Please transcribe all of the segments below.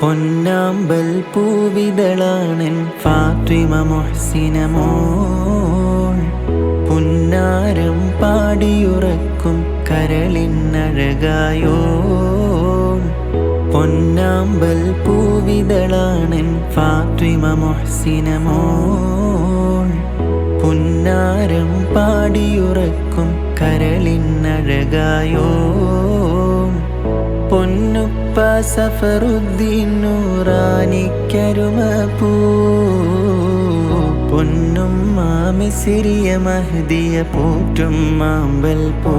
പൊന്നാമ്പൽ പൂവിതളാണെൻ ഫാത്തിമ മുഹ്സിന മോൾ. പുന്നാരം പാടിയുറക്കും കരളിനഴകായോൾ. പൊന്നാമ്പൽ പൂവിതളാണെൻ ഫാത്തിമ മുഹ്സിന മോൾ. പുന്നാരം പാടിയുറക്കും കരളിനഴകായോൾ. പൊന്നുപ്പ സഫറുദ്ദീൻ നൂറാനിക്കരുമ പൂ. പൊന്നുമ്മ മിസ്രിയ മഹ്ദിയ പോറ്റും മാമ്പൽ പൂ.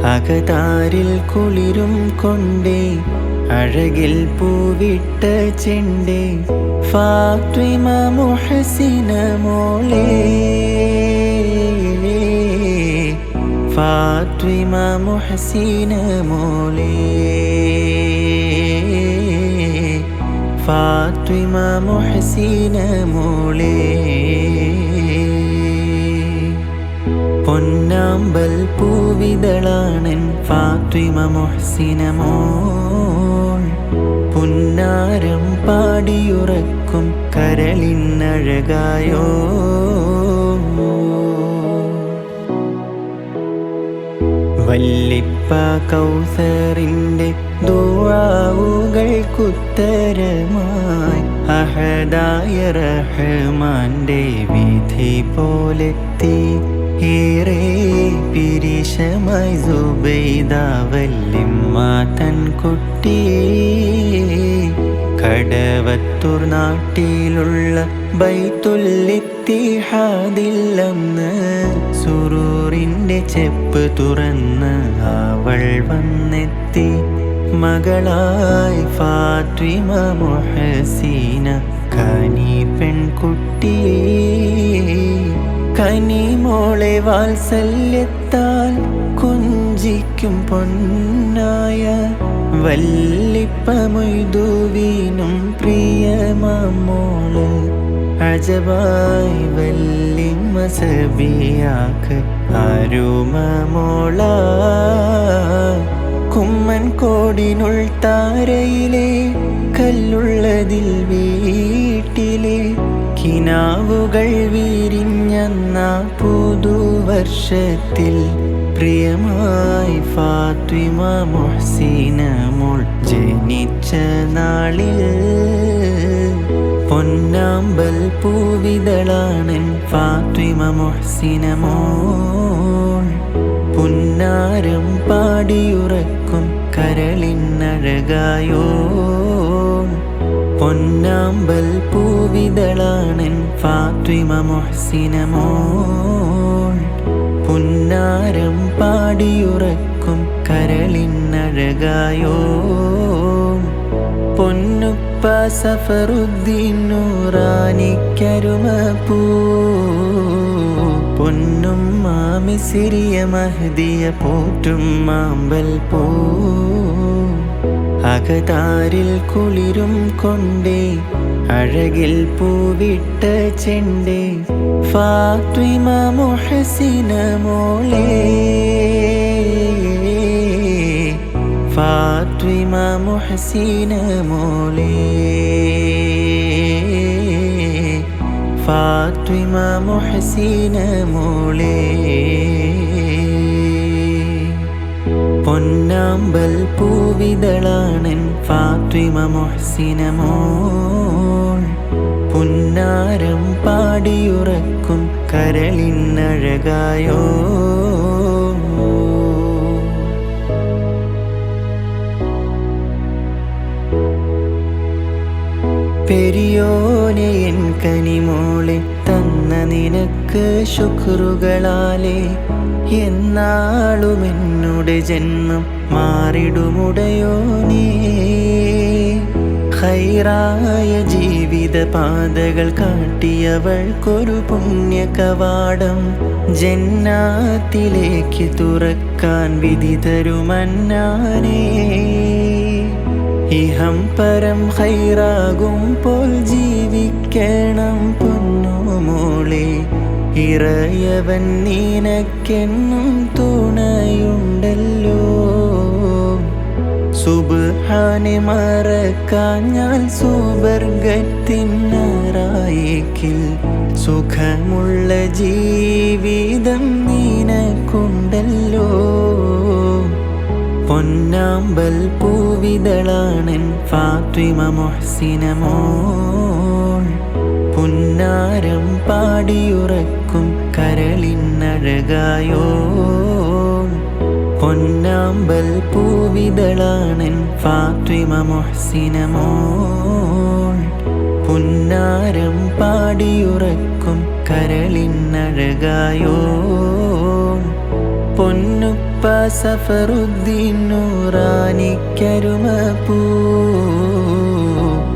അകതാരിൽ കുളിരും കൊണ്ടേ അഴകിൽ പൂവിട്ട ചെണ്ടേ ഫാത്തിമ മുഹ്സിന മോളേ. ഫാത്തിമ മുഹ്സിന മോളേ. ഫാത്തിമ മുഹ്സിന മോളേ. പൊന്നാമ്പൽ പൂവിതളാണെൻ ഫാത്തിമ മുഹ്സിന മോൾ. പുന്നാരം പാടിയുറക്കും കരളിനഴകായോ. വല്ലിപ്പ കൗസറിൻ്റെ ദുആഉകൾക്കുത്തരമായി അഹദായ റഹ്മാന്റെ വിധി പോലെത്തി. ഏറെ പിരിശമായി സുബൈദ വല്ലിമ്മ തൻ കുട്ടി. കടവത്തൂർ നാട്ടിലുള്ള ബൈത്തുൽ-ഇത്തിഹാദിൽ അന്ന് സുറൂറിൻ്റെ ചെപ്പ് തുറന്ന് അവൾ വന്നെത്തി. മകളായി ഫാത്തിമ മുഹ്സിന കനി പെൺകുട്ടി. കനിമോളെ വാത്സല്യത്താൽ കുഞ്ചിക്കും പൊന്നായ വല്ലിപ്പ മൊയ്തുവിനും പ്രിയമോള്. അജബായി വല്ലിമ്മ സബിയാക്ക് അരുമ മോള. കുമ്മൻ കോടിനുൾ താരയിലെ കല്ലുള്ളതിൽ വീട്ടിലെ കിനാവുകൾ വിരിഞ്ഞന്ന പുതുവർഷത്തിൽ പ്രിയമായി ഫാത്തിമ മുഹ്സിന മോൾ ജനിച്ച നാളിൽ. പൊന്നാമ്പൽ പൂവിതളാണെൻ ഫാത്തിമ മുഹ്സിന മോൾ. പുന്നാരം പാടിയുറക്കും കരളിനഴകായോൾ. പൊന്നാമ്പൽ പൂവിതളാണെൻ ഫാത്തിമ മുഹ്സിന മോൾ. പുന്നാരം പാടിയുറക്കും കരളിനഴകായോൾ. പൊന്നുപ്പ സഫറുദ്ദീൻ നൂറാനിക്കരുമ പൂ. പൊന്നുമ്മ മിസ്രിയ മഹ്ദിയ പോറ്റും മാമ്പൽ പൂ. അകതാരിൽ കുളിരും കൊണ്ടേ അഴകിൽ പൂവിട്ട ചെണ്ടേ ഫാത്തിമ മുഹ്സിന മോളേ. ഫാത്തിമ മുഹ്സിന മോളേ. ഫാത്തിമ മുഹ്സിന മോളേ. പൊന്നാമ്പൽ പൂവിതളാണെൻ ഫാത്തിമ മുഹ്സിന മോൾ. പുന്നാരം പാടിയുറക്കും കരളിനഴകായോ. പെരിയോനെ എൻ കനിമോളെ തന്ന നിനക്ക് ശുക്രുകളാലേ. എന്നാളും എന്നുടെ ജന്മം മാറിടുമുടയോനേ. ഖൈറായ ജീവിത പാതകൾ കാട്ടിയവൾക്കൊരു പുണ്യ കവാടം ജന്നാത്തിലേക്ക് തുറക്കാൻ വിധി തരുമന്നാനേ. ഇഹം പരം ഖൈറാകുമ്പോൾ ജീവിക്കണം പൊന്നുമോളെ. ഇറയവൻ നിനക്കെന്നും തുണയുണ്ടല്ലോ. സുബ്ഹാനെ മറക്കാഞ്ഞാൽ സുവർഗത്തിനറായേക്കിൽ സുഖമുള്ള ജീവിതം നിനക്കുണ്ടല്ലോ. പൊന്നാമ്പൽ പൂവിതളാണൻ ഫാത്തിമ മുഹ്സിന മോൾ. പുന്നാരം പാടിയുറക്കും കരളിനഴകായോ. പൊന്നാമ്പൽ പൂവിതളാണൻ ഫാത്തിമ മുഹ്സിന മോൾ. പുന്നാരം പാടിയുറക്കും കരളിനഴകായോ. പൊന്നുപ്പ സഫറുദ്ദീൻ നൂറാനിക്കരുമപ്പൂ.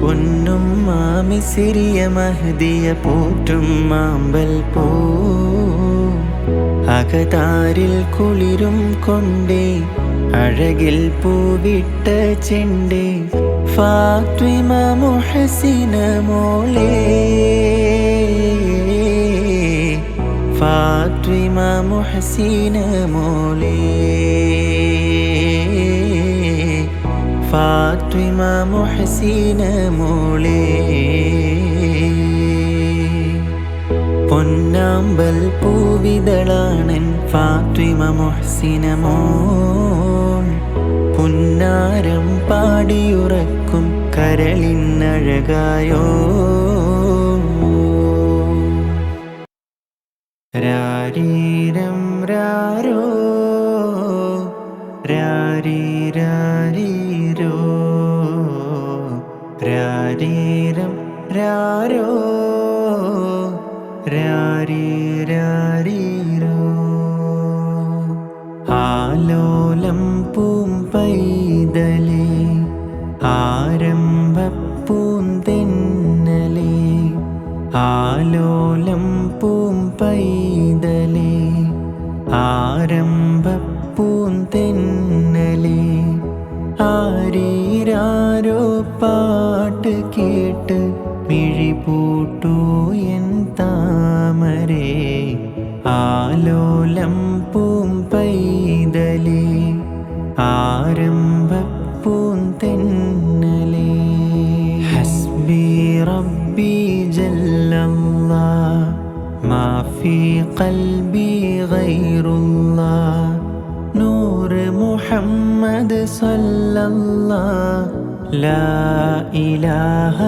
പൊന്നുമ്മ മിസ്രിയ മഹ്ദിയ പോറ്റും മാമ്പൽ പൂ. അകതാരിൽ കുളിരും കൊണ്ടേ അഴകിൽ പൂവിട്ട ചെണ്ടേ ഫാത്തിമ മുഹ്സിന മോളേ. ഫാത്തിമ മുഹ്സിന മോളേ. ഫാത്തിമ മുഹ്സിന മോളേ. പൊന്നാമ്പൽ പൂവിതളാണൻ ഫാത്തിമ മുഹ്സിന മോൾ. പുന്നാരം പാടിയുറക്കും കരളിനഴകായോ. രാരീരം രാരോ രാരീരാരീരോ. രാരീരം രാരോ രാരീരാരീരോ. ആലോലം പൂം പൈതലേ ആരംഭപ്പൂന്തെന്നലേ. ആലോലം പൂം പൈതലേ ആരംഭപ്പൂന്തെന്നലേ. ആരീരാരോ പാട്ട് കേട്ട് മിഴിപൂട്ടു എൻ താമരേ. ആലോലം പൂം പൈതലേ ആരംഭപ്പൂന്തെന്നലേ. ഹസ്ബി റബ്ബി ജല്ലല്ലാഹ് മാ ഫീ ഖൽബി ഗൈറുല്ലാഹ്. നൂറ് മുഹമ്മദ് സല്ലല്ലാഹ് ലാ ഇലാഹ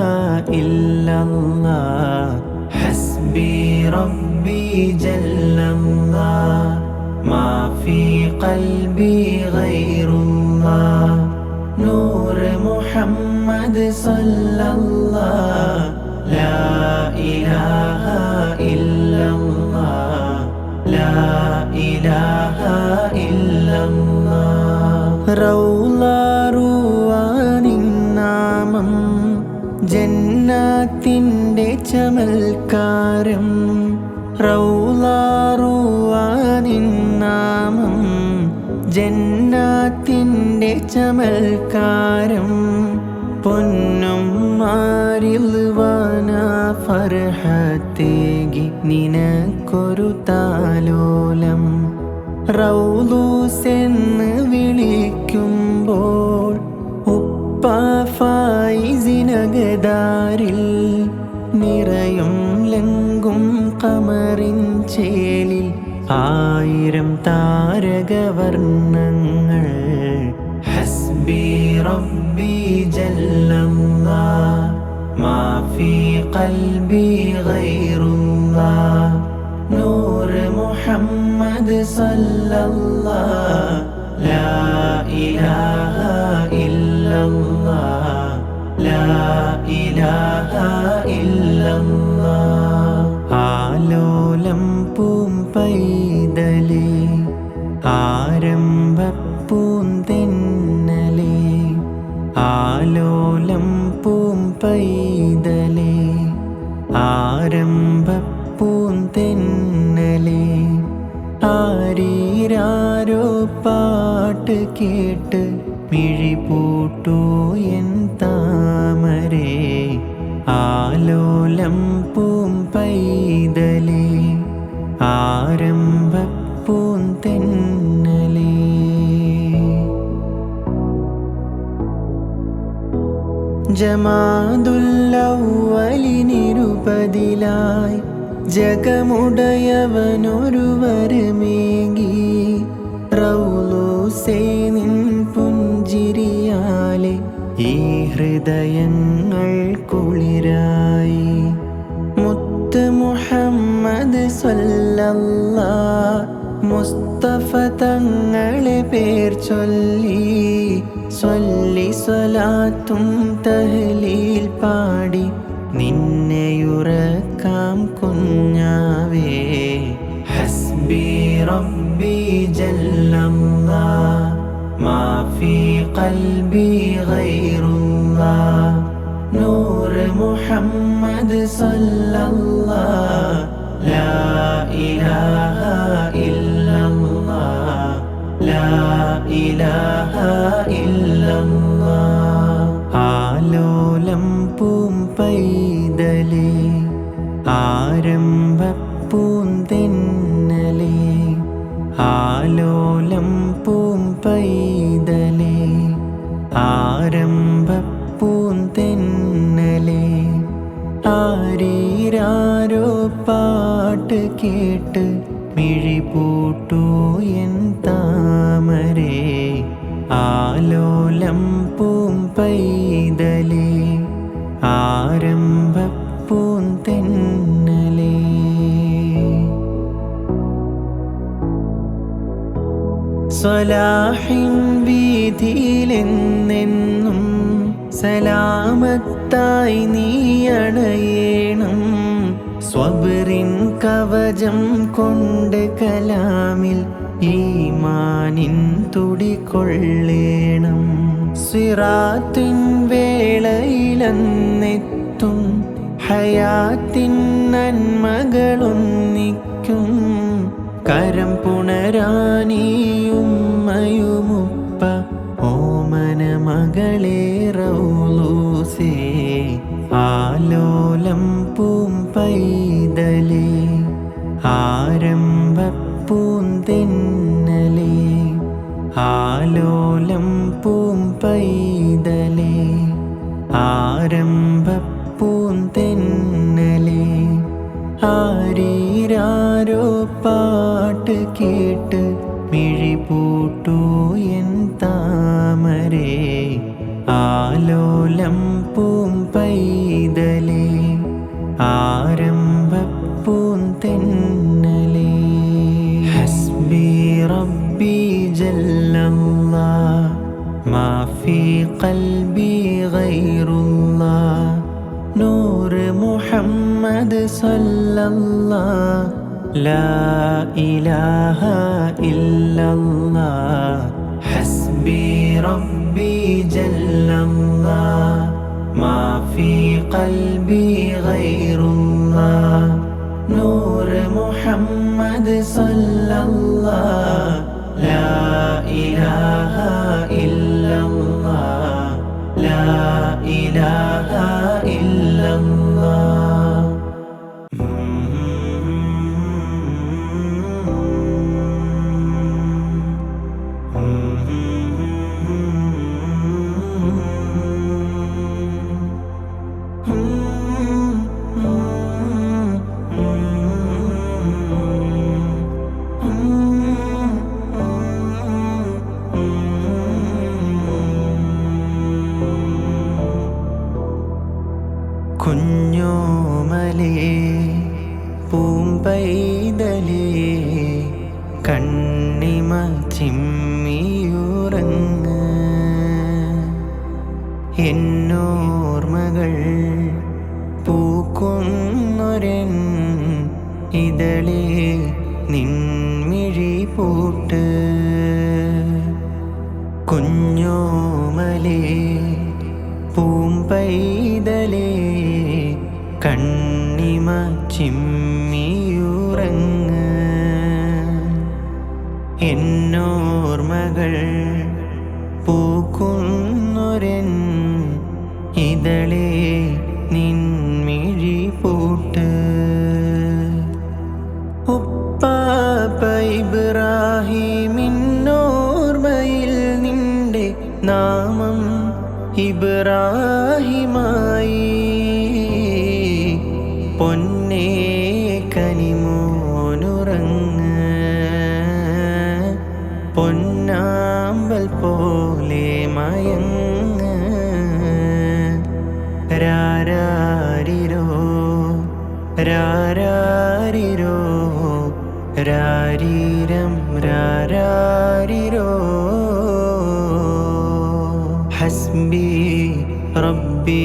ഇല്ലല്ലാഹ്. ഹസ്ബി റബ്ബി ജല്ലല്ലാഹ് മാ ഫീ ഖൽബി ഗൈറുല്ലാഹ്. നൂറ് മുഹമ്മദ് സല്ലല്ലാഹ് ലാ ഇലാഹ ഇല്ലല്ലാഹ്. ലാ ഇലാഹ ഇല്ലല്ലാഹ്. റൗള റുവാനിൻ നാമം ജന്നാത്തിൻ്റെ ചമൽക്കാരം. റൗള റുവാനിൻ നാമം ജന്നാത്തിൻ്റെ ചമൽക്കാരം. പൊന്നും മാറിൽവാന ഫർഹത്തേകി നിനക്കൊരു താലോലം. റൗളൂസെന്ന് വിളിക്കുമ്പോൾ ഉപ്പ ഫായിസിനഗദാരിൽ നിറയും ലങ്കും ഖമറിൻ ചേലിൽ ആയിരം താരകവർണ്ണങ്ങൾ. ഹസ്ബി റബ്ബി ജല്ലല്ലാഹ് മാ ഫീ ഖൽബി ഗൈറുല്ലാഹ്. നൂറ് മുഹമ്മദ് സല്ലല്ലാഹ് ലാ ഇലാഹ ഇല്ലല്ലാഹ്. ലാ ഇലാഹ ഇല്ലല്ലാഹ്. ആലോലം പൂം പൈതലേ ആരംഭപ്പൂന്തെന്നലേ. ആലോലം പൂം പൈതലേ ആരംഭപ്പൂന്തെന്നലേ. ആരീരാരോ പാട്ട് കേട്ട് മിഴിപൂട്ടു എൻ താമരേ. ആലോലം പൂം പൈതലേ ആരംഭപ്പൂന്തെന്നലേ. ജമാദുല്ലൗവലിനിരുപതിലായി ജഗമുടയവനൊരുവരമേകി റൗലൂസേനിൻ പുഞ്ചിരിയാലെ ഈ ഹൃദയങ്ങൾ കുളിരായി. മുത്ത് മുഹമ്മദ് സ്വല്ലല്ലാഹ് മുസ്തഫ തങ്ങളെ പേർ ചൊല്ലി സ്വല്ലി സ്വലാത്തും തഹ്ലീൽ പാടി നിന്നെയുറക്കാം കുഞ്ഞാവേ. ഹസ്ബി റബ്ബി ജല്ലല്ലാഹ് മാ ഫീ ഖൽബി ഗൈറുല്ലാഹ് നൂർ മുഹമ്മദ് സ്വല്ലല്ലാഹ് ലാ ഇലാഹ ഇല്ലല്ലാഹ് ലാ ഇലാഹ ഇല്ലല്ലാഹ്. ആലോലം പൂമ്പൈതലേ ആരംഭപ്പൂന്തെന്നലേ ആലോലം പൂമ്പൈതലേ ആരംഭപ്പൂന്തെന്നലേ ആരീരാരോ പാട്ട് കേട്ട് മിഴിപൂട്ടു എൻ താമരേ. ആലോലം പൂമ്പൈതലേ ആരംഭപ്പൂന്തെന്നലേ. സ്വലാഹിൻ വീഥിയിലെന്നെന്നും സലാമത്തായി നീ അണയേണം. സ്വബ്റിൻ കവചം കൊണ്ട് കലാമിൽ ഈമാനിൻ തുടികൊള്ളേണം. സിറാത്തിൻ വേളയിലെന്നെത്തും ഹയാത്തിൻ നന്മകളൊന്നിക്കും. കരം പുണരാനിയുമ്മയുമുപ്പ ഓമന മകളെ റൗലൂസേ. ആലോലം പൂമ്പൈതലേ ആരംഭപ്പൂന്തെന്നലേ ആലോലം പൂമ്പൈതലേ ആരംഭപ്പൂന്തെന്നലേ. ആരീരാരോ പാട്ട് കേട്ട് മിഴിപൂട്ടു എൻ താമരേ. ആലോലം പൂമ്പൈതലേ ആരംഭപ്പൂന്തെന്നലേ. ഹസ്ബി റബ്ബി ജല്ലല്ലാഹ് മാ ഫീ ഖൽബി ഗൈറുല്ലാഹ് നൂർ മുഹമ്മദ് സ്വല്ലല്ലാഹ് ലാ ഇലാഹ ഇല്ലല്ലാഹ്. ഹസ്ബി റബ്ബി ജല്ലല്ലാഹ് മാ ഫീ ഖൽബി ഗൈറുല്ലാഹ് നൂർ മുഹമ്മദ് സ്വല്ലല്ലാഹ് ലാ ഇലാഹ ഇല്ലല്ലാഹ് ലാ ഇലാഹ ഇല്ലല്ലാഹ്. കുഞ്ഞോമലേ പൂമ്പൈതലേ കണ്ണിമ ചിമ്മിയുറങ്ങ്. എന്നോർമകൾ പൂക്കുന്നൊരൻ ഇതളേ നിൻമിഴി പൂട്ട്. കുഞ്ഞോമലേ പൂമ്പൈതലേ കണ്ണിമ ചിമ്മിയുറങ്ങ്. എന്നോർമകൾ പൂക്കുന്നൊരൻ ഇതളേ നിൻമിഴി പൂട്ട്. ഉപ്പാപ്പ ഇബ്രാഹിമിന്നോർമയിൽ നിന്റെ നാമം ഇബ്രാഹിമായി പൊന്നേ കനിമോനുറങ്ങ് പൊന്നാമ്പൽ പോലെ മയങ്ങ് രാരാരിരോ രാരാരിരോ രാരീരം രാരാരിരോ ഹസ്ബി റബ്ബി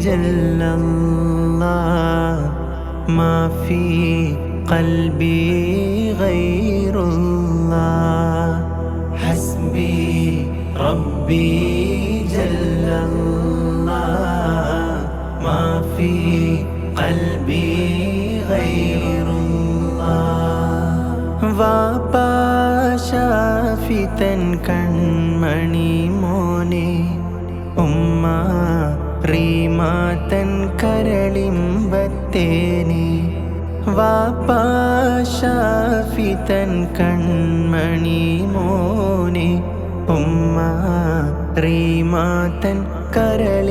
ജല്ലല്ലാഹ് മാ ഫീ ഖൽബി ഗൈറുല്ലാഹ് ഹസ്ബി റബ്ബി ജല്ലല്ലാഹ് മാ ഫീ ഖൽബി ഗൈറുല്ലാഹ് വാപ്പാ ഷാഫി തൻ കൺമണി മോനെ ഉമ്മ റീമാ തൻ കരളിമ്പത്തേനെ വാപ്പാ ഷാഫി തൻ കൺമണി മോനെ ഉമ്മ റീമാ തൻ കരളിമ്പത്തേനെ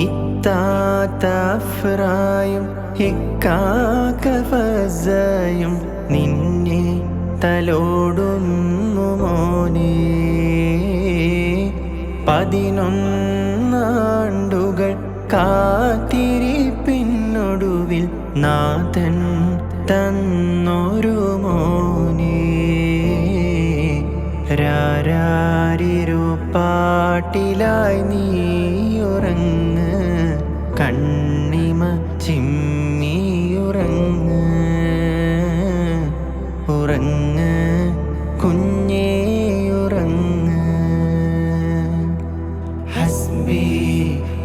ഇത്താത്ത അഫ്രായും ഇക്കാക്ക ഫസയും നിന്നെ തലോടുന്നു മോനെ 11 ആണ്ടുകൾ കാത്തിരിപ്പിനൊടുവിൽ നാഥൻ തന്നൊരു മോനെ രാരാരിരോ പാട്ടിലായി നീയുറങ്ങ് കണ്ണിമ ചിമ്മിയുറങ്ങ് ഉറങ്ങ് കുഞ്ഞേയുറങ്ങ് ഹസ്ബി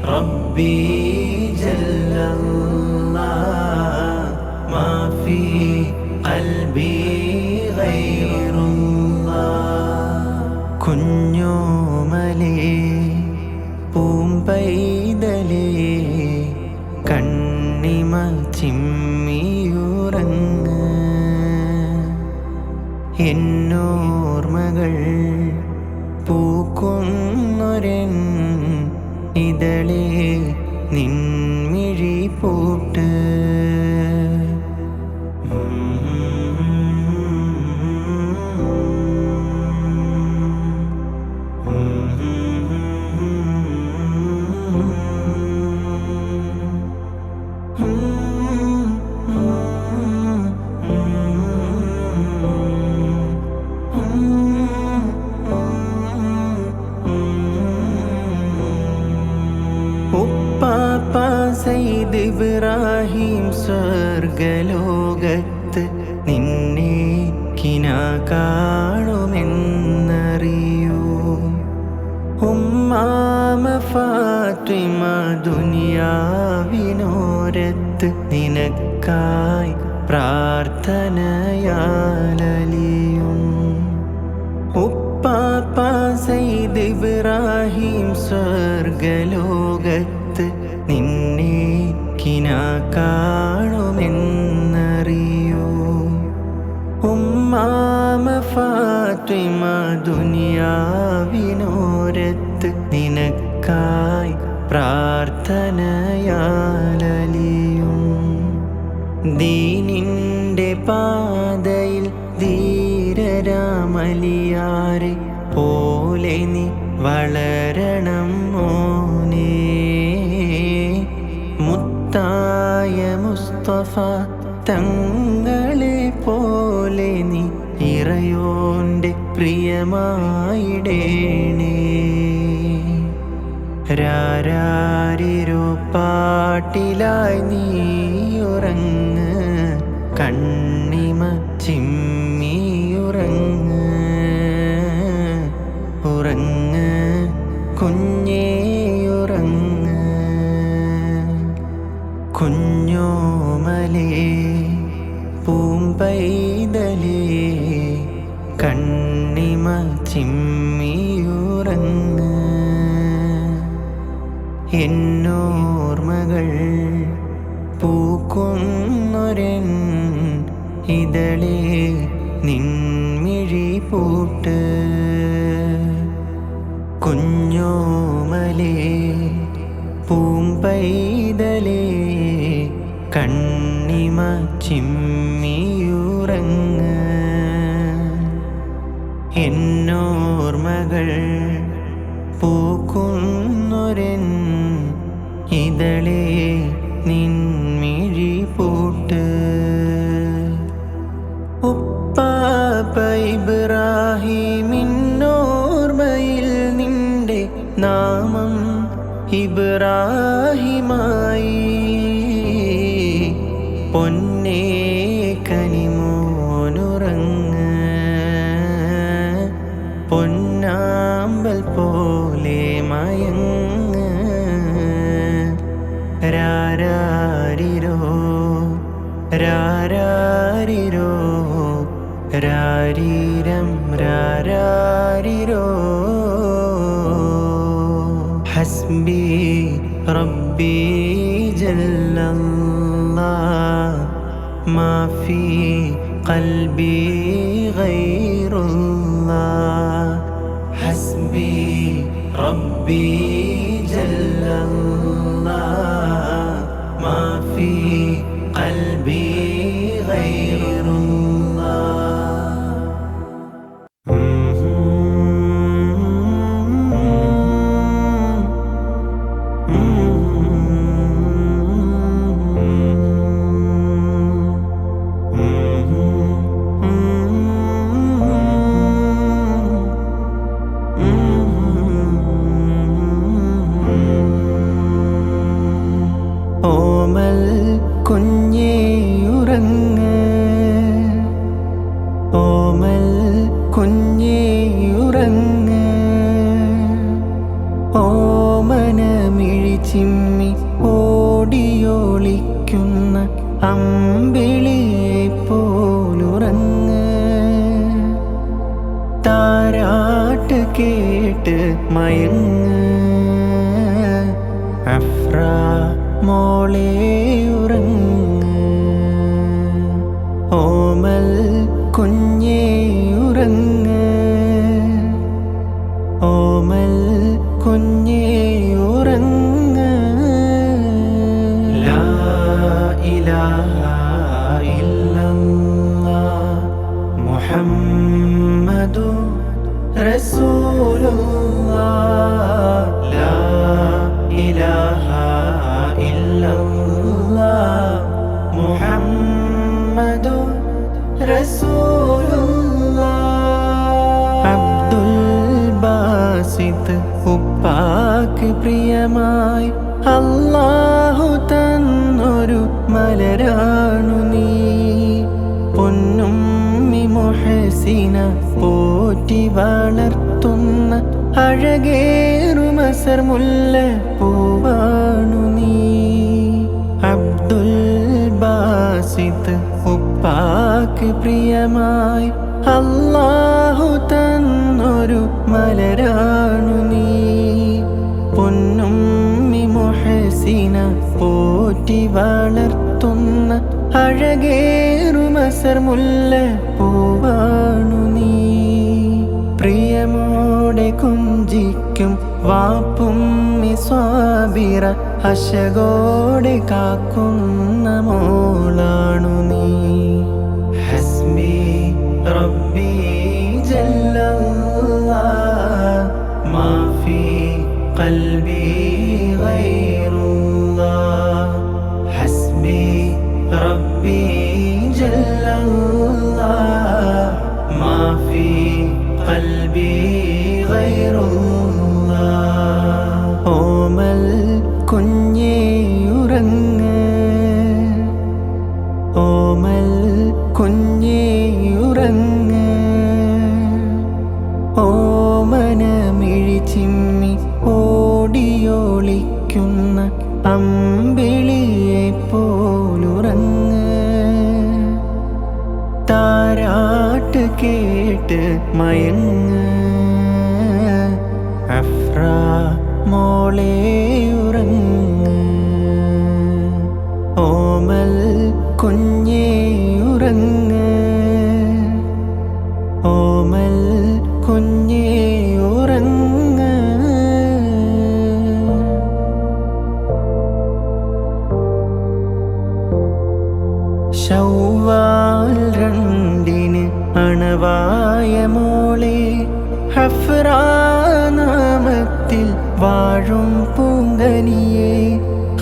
റബ്ബി ജല്ലല്ലാഹ് മാ ഫീ ഖൽബി ഗൈറുല്ലാഹ് കുഞ്ഞോമലേ പൂമ്പൈതലേ കണ്ണിമ ചിമ്മിയുറങ്ങ് എന്നോർമകൾ പൂക്കുന്നൊരൻ ഇതളേ നിൻമിഴി പൂട്ട് ഉപ്പാപ്പ സയ്യിദ് ഇബ്രാഹിം സ്വർഗലോകത്ത് നിന്നെ കിനാ കാണുമെന്നറിയൂ ഉമ്മാമ ഫാത്തിമ ദുനിയാവിനോരത്ത് നിനക്കായി പ്രാർത്ഥനയാലലിയും ഉപ്പാപ്പ സയ്യിദ് ഇബ്രാഹിം സ്വർഗലോകത്ത് നിന്നെ കിനാ കാണുമെന്നറിയൂ ഉമ്മാമ ഫാത്തിമ ദുനിയാവിനോരത്ത് നിനക്കായി പ്രാർത്ഥനയാലലിയും ദീനിൻ്റെ പാതയിൽ ധീരരാമലിയാരെ പോലെ നീ വളരണം മോനെ മുത്തായ മുസ്തഫ തങ്ങളെ പോലെ നീ ഇറയോൻ്റെ പ്രിയമായിടേണേ രാരാരിരോ പാട്ടിലായി നീയുറങ്ങ് കണ്ണിമ ചിമ്മിയുറങ്ങ് ഉറങ്ങ് കുഞ്ഞേയുറങ്ങ് കുഞ്ഞോമലേ പൂമ്പൈതലേ കണ്ണിമ ചിമ്മിയുറങ്ങ് എന്നോർമകൾ പൂക്കുന്നൊരൻ ഇതളേ നിൻമിഴി പൂട്ട് കുഞ്ഞോമലേ പൂമ്പൈതലേ കണ്ണിമ ചിമ്മിയുറങ്ങ് എന്നോർമകൾ പൂക്കുന്നൊരൻ ഇതളേ നിൻമിഴി പൂട്ട് ഉപ്പാപ്പ ഇബ്രാഹിമിന്നോർമ്മയിൽ നിന്റെ നാമം ഇബ്രാഹിമായി പൊന്നേ കനിമോനുറങ്ങ് പൊന്നാമ്പൽ പോലെ മയങ്ങ് രാരാരിരോ രാരാരിരോ രാരീരം രാരാരിരോ ഹസ്ബി റബ്ബി ജല്ലല്ലാഹ് മാ ഫീ ഖൽബി ഗൈറുല്ലാഹ് ഹസ്ബി റബ്ബി ജല്ലല്ലാഹ് മാ ഫീ ഖൽബി ഗൈറുല്ലാഹ്. ഓമൽ കുഞ്ഞേയുറങ്ങ് ഓമൽ കുഞ്ഞേയുറങ്ങ് ഓമനമിഴി ചിമ്മി ഓടിയൊളിക്കുന്ന അമ്പിളിയെ പോലുറങ്ങ് താരാട്ട് കേട്ട് മയങ്ങ് അഫ്രാ മോളെ ഉറങ്ങ് ഓമൽ കുഞ്ഞേ ഉറങ്ങ് ഓമൽ കുഞ്ഞേ ഉറങ്ങ് ലാ ഇലാഹ ഇല്ലല്ലാഹ് മുഹമ്മദുർ റസൂലുള്ളാഹ് ലാ ഇലാഹ മുഹമ്മദുർ റസൂലുള്ളാഹ് അബ്ദുൽ ബാസിത്ത് ഉപ്പാക്ക് പ്രിയമായി അല്ലാഹു തന്നൊരു മലരാണു നീ പൊന്നുമ്മി മുഹസിന പോറ്റി വളർത്തുന്ന അഴകേറുമസർ മുല്ല പൂവാണു നീ അബ്ദുൽ ബാസിത്ത് ഉപ്പാക്ക് പ്രിയമായി അല്ലാഹു തന്നൊരു മലരാണു നീ പൊന്നുമ്മി മുഹസിന പോറ്റി വളർത്തുന്ന അഴകേറുമസർ മുല്ല പൂവാണു നീ പ്രിയമോടെ കുഞ്ചിക്കും വാപ്പും സ്വാബിറ അശകോടെ കാക്കുന്ന മോളാണു നീ ഹസ്ബി റബ്ബി ജല്ലല്ലാഹ് മാ ഫീ ഖൽബി ഗൈറുല്ലാഹ് ഹസ്ബി റബ്ബി ജല്ലല്ലാഹ് മാ ഫീ ഖൽബി ഗൈറുല്ലാഹ് ഓമൽ കുഞ്ഞേ ഉറങ്ങ് ഓമൽ കുഞ്ഞേ ഉറങ്ങ് ഓമനമിഴി ചിമ്മി ഓടിയൊളിക്കുന്ന അമ്പിളിയെ പോലുറങ്ങ് താരാട്ട് കേട്ട് മയങ്ങ് അഫ്രാ മോളെ ഉറങ്ങ് ഓമൽ കുഞ്ഞേ ഉറങ്ങ് ഓമൽ കുഞ്ഞേ ഉറങ്ങ് ഹഫ്രാനാമത്തിൽ വാഴും പൂങ്കനിയെ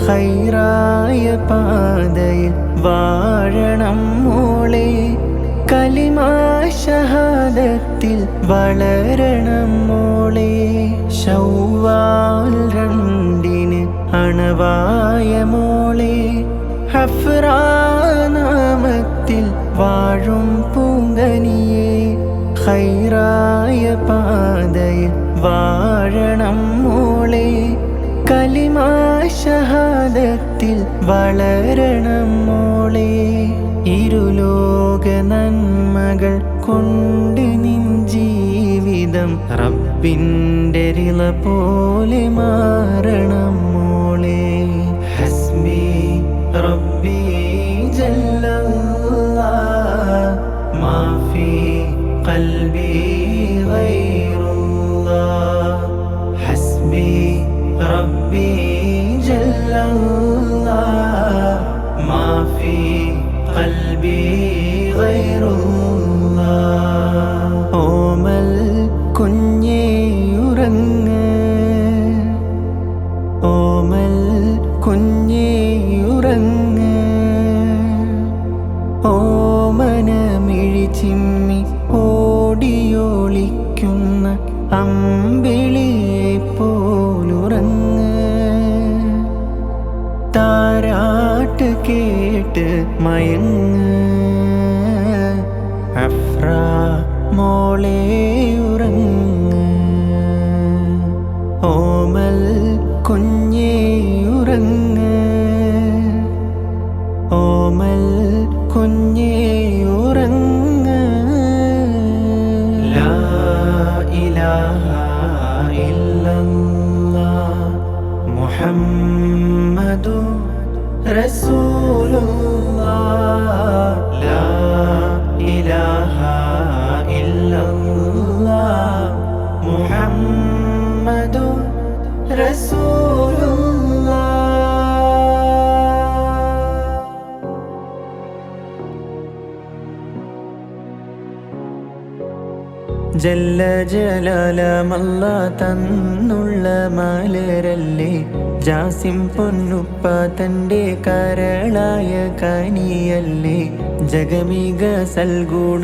ഖൈറായ പാതയിൽ വാഴണം മോളെ കലിമാ ഷഹാദത്തിൽ വളരണം മോളെ ശൗവാൽ 2 അണവായ മോളെ ഹഫ്രാനാമത്തിൽ വാഴും പൂങ്കനിയെ ഖൈറായ പാതയിൽ വാഴണം മോളെ കലിമാ ഷഹാദത്തിൽ വളരണം മോളെ ഇരുലോക നന്മകൾ കൊണ്ട് നിൻ ജീവിതം റബ്ബിൻ്റെ റിള പോലെ മാറണം മോളെ ഹസ്ബി റബ്ബി ജല്ലല്ലാഹ് മാഫി ഖൽബി ഗൈറുല്ലാഹ് ഹസ്ബി റബ്ബി ജല്ലല്ലാഹ് മാഫി ഖൽബി ഗൈറുല്ലാഹ് ഓമൽ കുഞ്ഞേ ഉറങ്ങ് ഓമൽ കുഞ്ഞേ ഉറങ്ങ് ഓമനമിഴി ചിമ്മി ഓടിയൊളിക്കുന്ന അമ്പിളിയെ പോലുറങ്ങ് താരാട്ട് കേട്ട് മയങ്ങ് അഫ്ര മോളെ ഉറങ്ങ് ഓമൽ കുഞ്ഞേ ഉറങ്ങ് ഓമൽ കുഞ്ഞേ ഉറങ്ങ് ലാ ഇലാഹ ഇല്ലല്ലാഹ് മുഹമ്മദു റസൂലുള്ളാഹ് ലാ ഇലാഹ ഇല്ലല്ലാഹ് മുഹമ്മദു റസൂലുള്ളാഹ് ജല്ല ജലാലമല്ല തന്നുള്ള മലരല്ലേ ജാസിം പൊന്നുപ്പ തൻ്റെ കരളായ കനിയല്ലേ ജഗമിക സൽഗുണ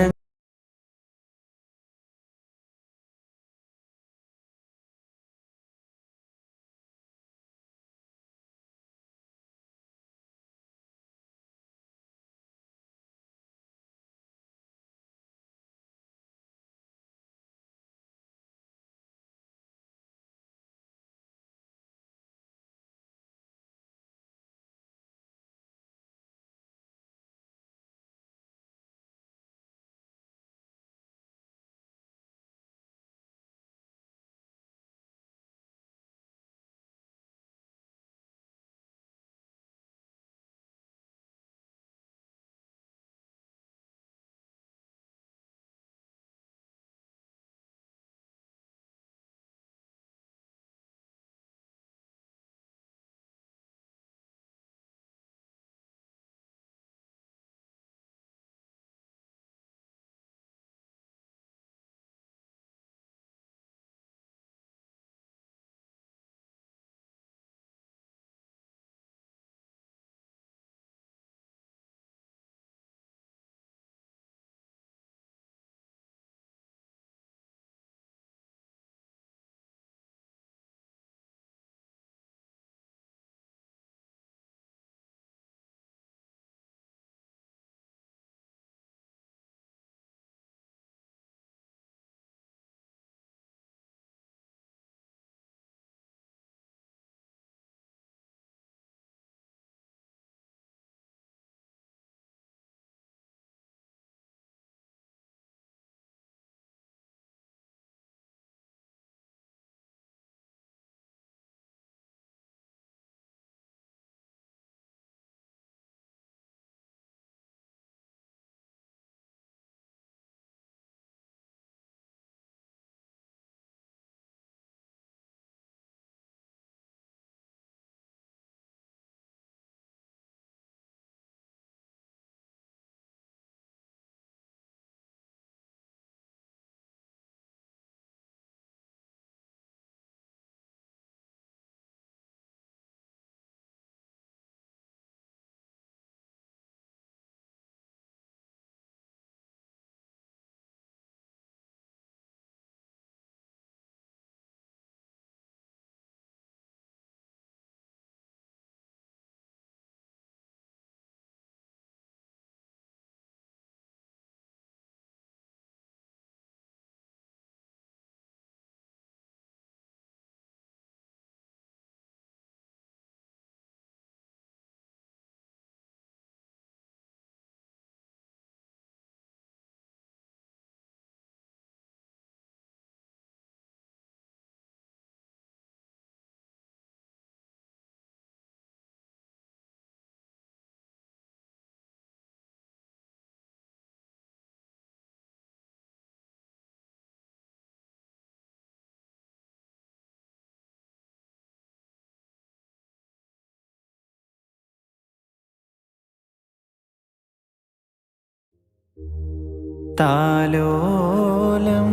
താലോലം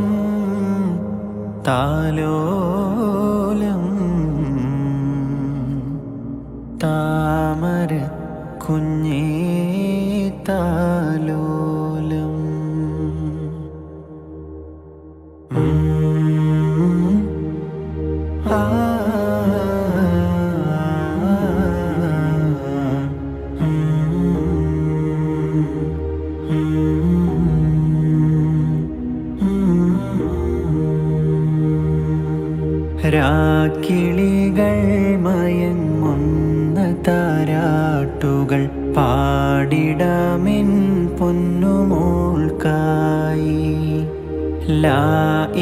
താലോലം താമര കുഞ്ഞേ താലോലം. രാക്കിളികൾ മയങ്ങുന്ന താരാട്ടുകൾ പാടിടാമെൻ പൊന്നുമോൾക്കായി. ലാ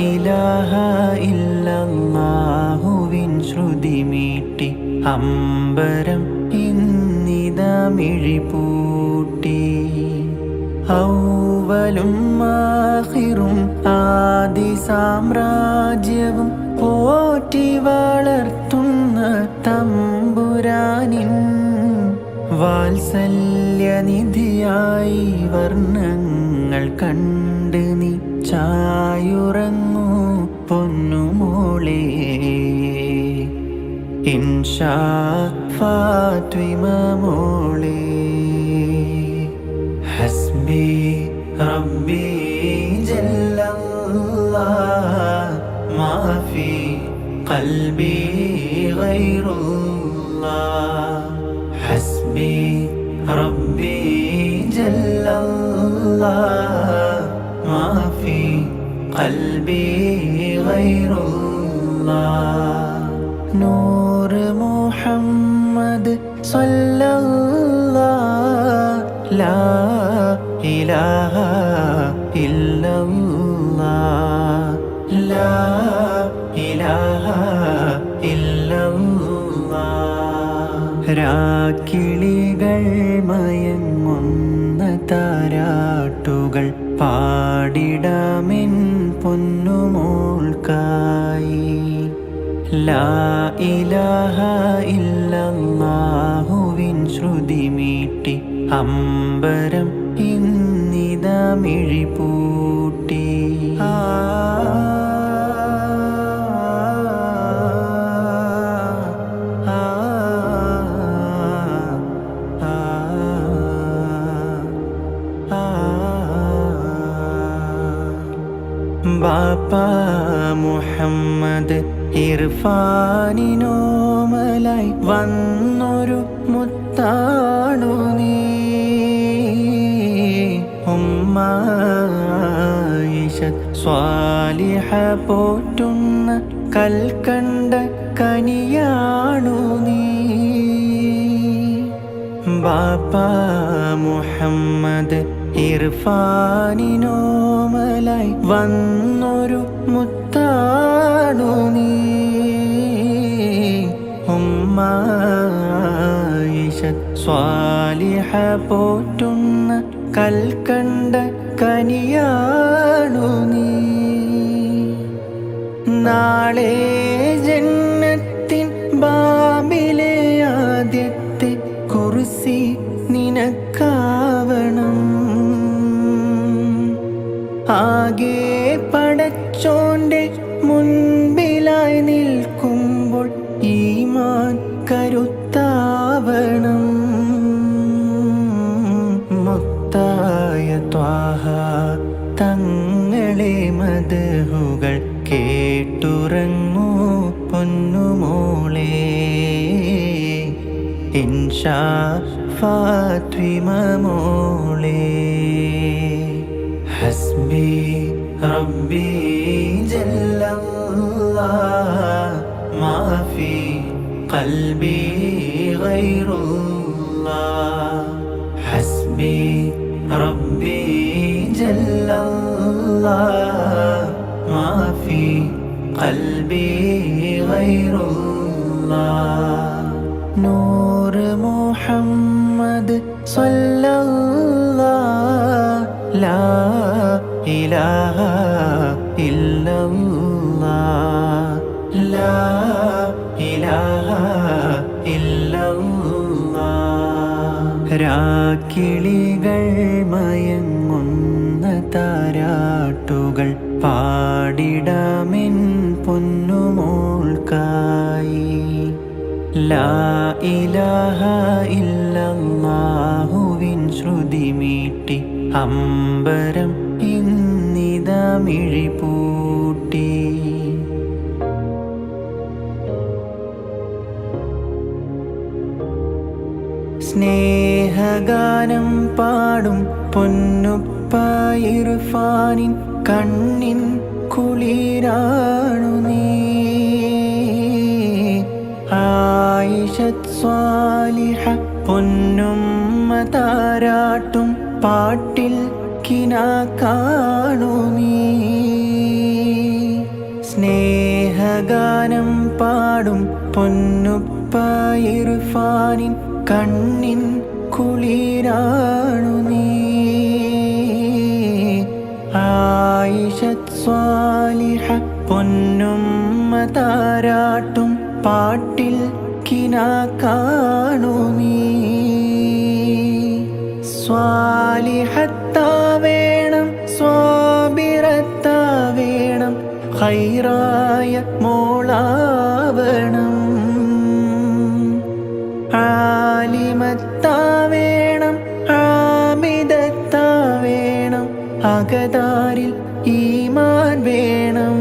ഇലാഹ ഇല്ലല്ലാഹുവിൻ ശ്രുതി മീട്ടി അമ്പരം ഇന്നിതാ മിഴിപൂട്ടി. ഔവലും ആഖിറും ആദി സാമ്രാജ്യവും പോറ്റി വളർത്തുന്ന തമ്പുരാനിൻ വാത്സല്യനിധിയായി വർണ്ണങ്ങൾ കണ്ട് നീ ചായുറങ്ങൂ പൊന്നുമോളെ. ഇൻഷാ ഫാത്വിമ മോളെ. ഹസ്ബി റബ്ബി ജല്ലല്ലാഹ് മാ ഫീ ഖൽബി ഗൈറുല്ലാഹ്. ഹസ്ബി റബ്ബി ജല്ലല്ലാഹ് മാ ഫീ ഖൽബി ഗൈറുല്ലാഹ്. നൂർ മുഹമ്മദ് സ്വല്ലല്ലാഹ് ലാ ഇലാഹ ഇല്ലല്ലാഹ് ലാ ഇലാഹ ഇല്ലല്ലാഹ്. രാക്കിളികൾ മയങ്ങുന്ന താരാട്ടുകൾ പാടിടാമെൻ പൊന്നുമോൾക്കായി. ലാ ഇലാഹ ഇല്ലല്ലാഹുവിൻ ശ്രുതി മീട്ടി അമ്പരം ഇന്നിതാ മിഴിപൂട്ടി. ബാപ്പാ മുഹമ്മദ് ഇർഫാനിനോമലായി വന്നൊരു മുത്താണു നീ. ഉമ്മ ആയിഷത്ത് സ്വാലിഹ പോറ്റുന്ന കൽക്കണ്ട കനിയാണു നീ. ബാപ്പാ മുഹമ്മദ് ഇർഫാനിനോമലായി വന്നൊരു മുത്താണു നീ. ഉമ്മ ആയിഷത്ത് സ്വാലിഹ പോറ്റുന്ന കൽക്കണ്ട കനിയാണു നീ. നാളെ ജന്നത്തിൻ ബാബിലെ ആദ്യത്തെ കുർസി നിനക്കാവണം. ആകെ പടച്ചോന്റെ മുൻപിലായി നിൽക്കുമ്പോൾ ഈമാൻ കരുത്താവണം. മുക്തായ ത്വാഹ തങ്ങളെ മദ്ഹുകൾ കേട്ടുറങ്ങൂ പൊന്നുമോളെ. ഇൻഷാ ഫാത്വിമ മോളെ. ഹസ്ബി റബ്ബി ജല്ലല്ലാഹ് മാ ഫീ ഖൽബി ഗൈറുല്ലാഹ്. ഹസ്ബി റബ്ബി ജല്ലല്ലാഹ് മാ ഫീ ഖൽബി ഗൈറുല്ലാഹ്. നൂർ മുഹമ്മദ് സ്വല്ലല്ലാഹ് ലാ ഇലാഹ ഇല്ലല്ലാഹ് ലാ ഇലാഹ ഇല്ലല്ലാഹ്. രാക്കിളികൾ മയങ്ങുന്ന താരാട്ടുകൾ പാടിടാമെൻ പൊന്നുമോൾക്കായി. ലാ ഇലാഹ ഇല്ലല്ലാഹുവിൻ ശ്രുതി മീട്ടി അമ്പരം ഇന്നിതാ മിഴിപൂട്ടി. സ്നേഹഗാനം പാടും പൊന്നുപ്പ ഇർഫാനിൻ കണ്ണിൻ കുളിരാണു നീ. ആയിഷത്ത് സ്വാലിഹ പൊന്നുമ്മ താരാട്ടും പാട്ടിൽ കിനാ കാണു നീ. സ്നേഹഗാനം പാടും പൊന്നുപ്പ ഇർഫാനിൻ കണ്ണിൻ കുളിരാണു നീ. ആയിഷത്ത് സ്വാലിഹ പൊന്നുമ്മ താരാട്ടും പാട്ടിൽ കിനാ കാണു നീ. സ്വാലിഹത്താവേണം സ്വാബിറത്താവേണം ഖൈറായ മോളാവണം. ആലിമത്താവേണം ആമിദത്താവേണം അകതാരിൽ ഈമാൻ വേണം.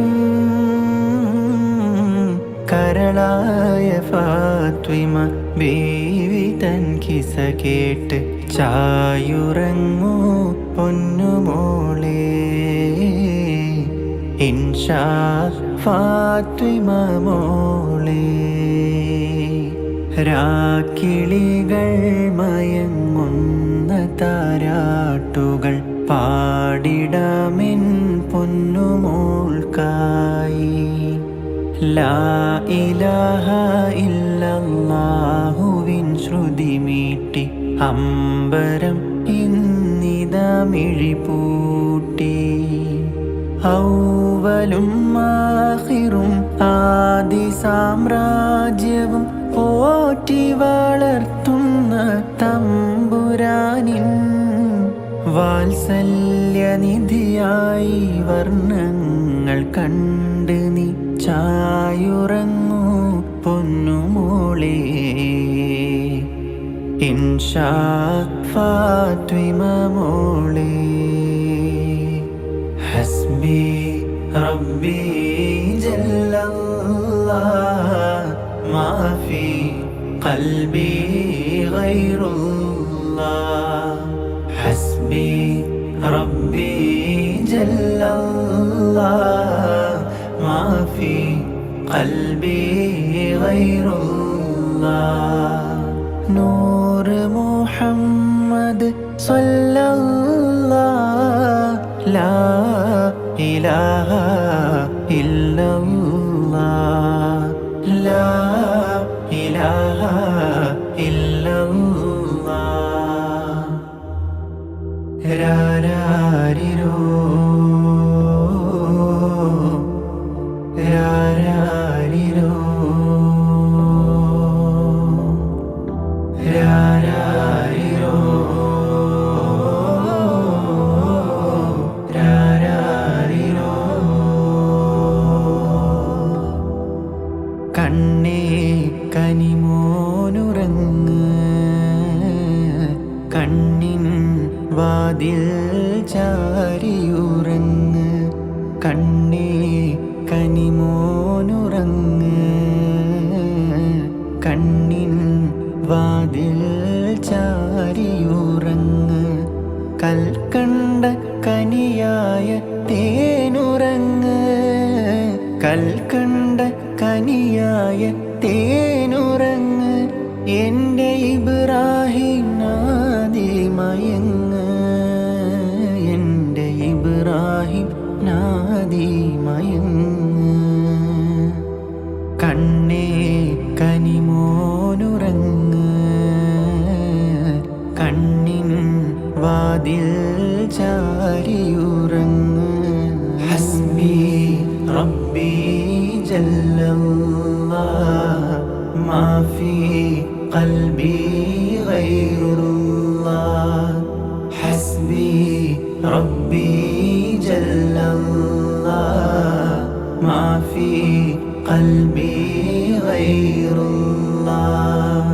കരളായ ഫാത്വിമ ബീവി തൻ കിസ കേട്ട് ചായുറങ്ങൂ പൊന്നുമോളെ. ഇൻഷാ ഫാത്വിമ മോളെ. രാക്കിളികൾ മയങ്ങുന്ന താരാട്ടുകൾ പാടിടാമെൻ പൊന്നുമോൾക്കായി. ലാ ഇലാഹ ഇല്ലല്ലാഹുവിൻ ശ്രുതി മീട്ടി അമ്പരം ഇന്നിതാ മിഴിപൂട്ടി. ഔവലും ആഖിറും ആദി സാമ്രാജ്യവും പോറ്റി വളർത്തുന്ന തമ്പുരാനിൻ വാത്സല്യനിധിയായി വർണ്ണങ്ങൾ കണ്ട് നീ ചായുറങ്ങൂ പൊന്നുമോളെ. ഇൻഷാ ഫാത്വിമ മോളെ. ഹസ്ബി റബ്ബി ജല്ലല്ലാഹ് മാ ഫീ ഖൽബി ഗൈറുല്ലാഹ്. ഹസ്ബി റബ്ബി ജല്ലല്ലാഹ് മാ ഫീ ഖൽബി ഗൈറുല്ലാഹ്. നൂർ മുഹമ്മദ് സ്വല്ലല്ലാഹ് ലാ ഇലാഹ ഇല്ലല്ലാഹ്. ലാ ഇലാഹ ഇല്ലല്ലാഹ്. രാരാരിരോ രാരാരിരോ രാരാരിരോ രാരാരിരോ. കണ്ണേ കനിമോനുറങ്ങ് കണ്ണിൻ വാതിൽ ചാരിയുറങ്ങ്. കണ്ണേ കനിമോനുറങ്ങ് കണ്ണിൻ വാതിൽ ചാരിയുറങ്ങ്. കൽക്കണ്ട കനിയായ തേനുറങ്ങ് കൽക്കണ്ട കനിയായ തേനുറങ്ങ്. എൻ്റെ ഇബ്രാഹിം നാദി മയങ്ങ് എൻ്റെ ഇബ്രാഹിം നാദി മയങ്ങ്. കണ്ണേ കനിമോനുറങ്ങ് കണ്ണിൻ വാതിൽ ചാരിയുറങ്ങ്. ഹസ്ബി റബ്ബി ജല്ലല്ലാഹ് മാ ഫീ ഖൽബി ഗൈറുല്ലാഹ്. ഹസ്ബി ربي جل الله ما في قلبي غير الله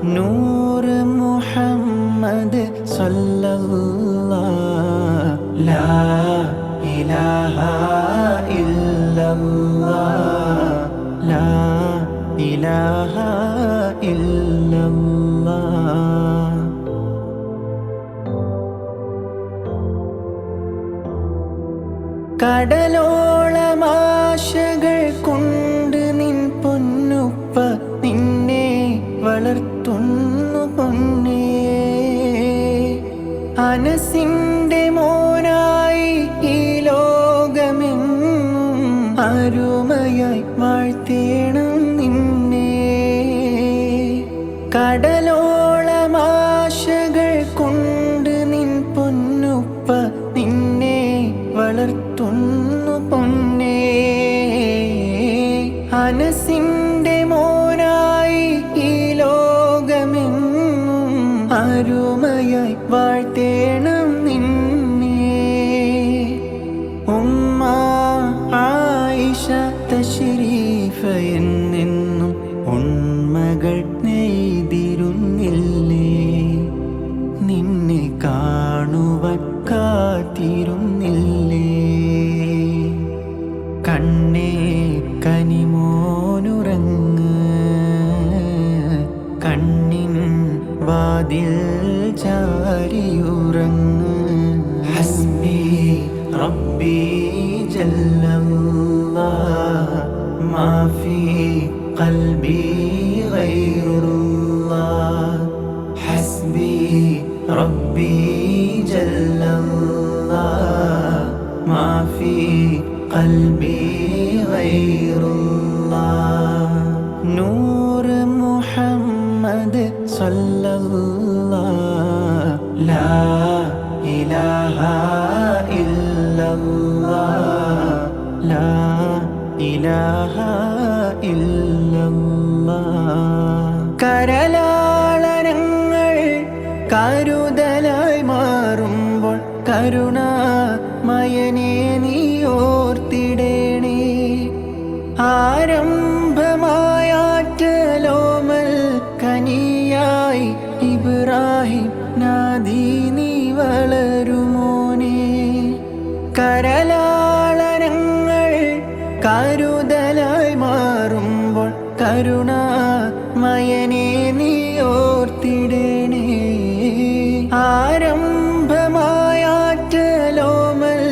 نور محمد صلى الله لا إله إلا الله لا إله إلا الله കടലോളം ആശകൾ കൊണ്ട് നിൻ പൊന്നുപ്പ നിന്നെ വളർത്തുന്നു പൊന്നേ അനസിന്റെ മോനായി ഈ ലോകമെന്നും അരുമയായി വാഴ്ത്തേണം നിന്നെ കടലോളം ആശകൾ കൊണ്ട് നിൻ പൊന്നുപ്പ നിന്നെ വളർത്തുന്നു പൊന്നേ അനസിന്റെ മോനായി ഈ ലോകമെന്നും അരുമയായി വാഴ്ത്തേണം നിന്നെ ഉമ്മ ആയിഷ തശ്രീഫ എന്നെന്നും ഉണ്മകൾ നെയ്തിരുന്നില്ലേ നിന്നെ കാണുവാൻ കാത്തിരുന്നില്ലേ കണ്ണേ കനിമോനുറങ്ങ് കണ്ണിൻ വാതിൽ ചാരിയുറങ്ങ് ഹസ്ബി റബ്ബി ജല്ലല്ലാഹ് മാ ഫീ ഖൽബി ഗൈറുല്ലാഹ് ഹസ്ബി റബ്ബി ജല്ലല്ലാഹ് മാ ഫീ ഖൽബി ഗൈറുല്ലാഹ് നൂർ മുഹമ്മദ് സല്ലല്ലാഹ് ലാ ഇലാഹ ഇല്ലല്ലാഹ് ലാ ഇലാഹ ഇല്ലല്ലാഹ് കരലാളനങ്ങൾ കരുതലായി മാറുമ്പോൾ കരുണാമയനെ നീ ഓർത്തിടേണേ ആരംഭമായാറ്റലോമൽ കനിയായി ഇബ്രാഹിം നാദി നീ വളരുമോനെ കരലാളനങ്ങൾ കരുതലായി മാറുമ്പോൾ കരുണാമയനെ നീ ഓർത്തിടേണേ ആരംഭമായാറ്റലോമൽ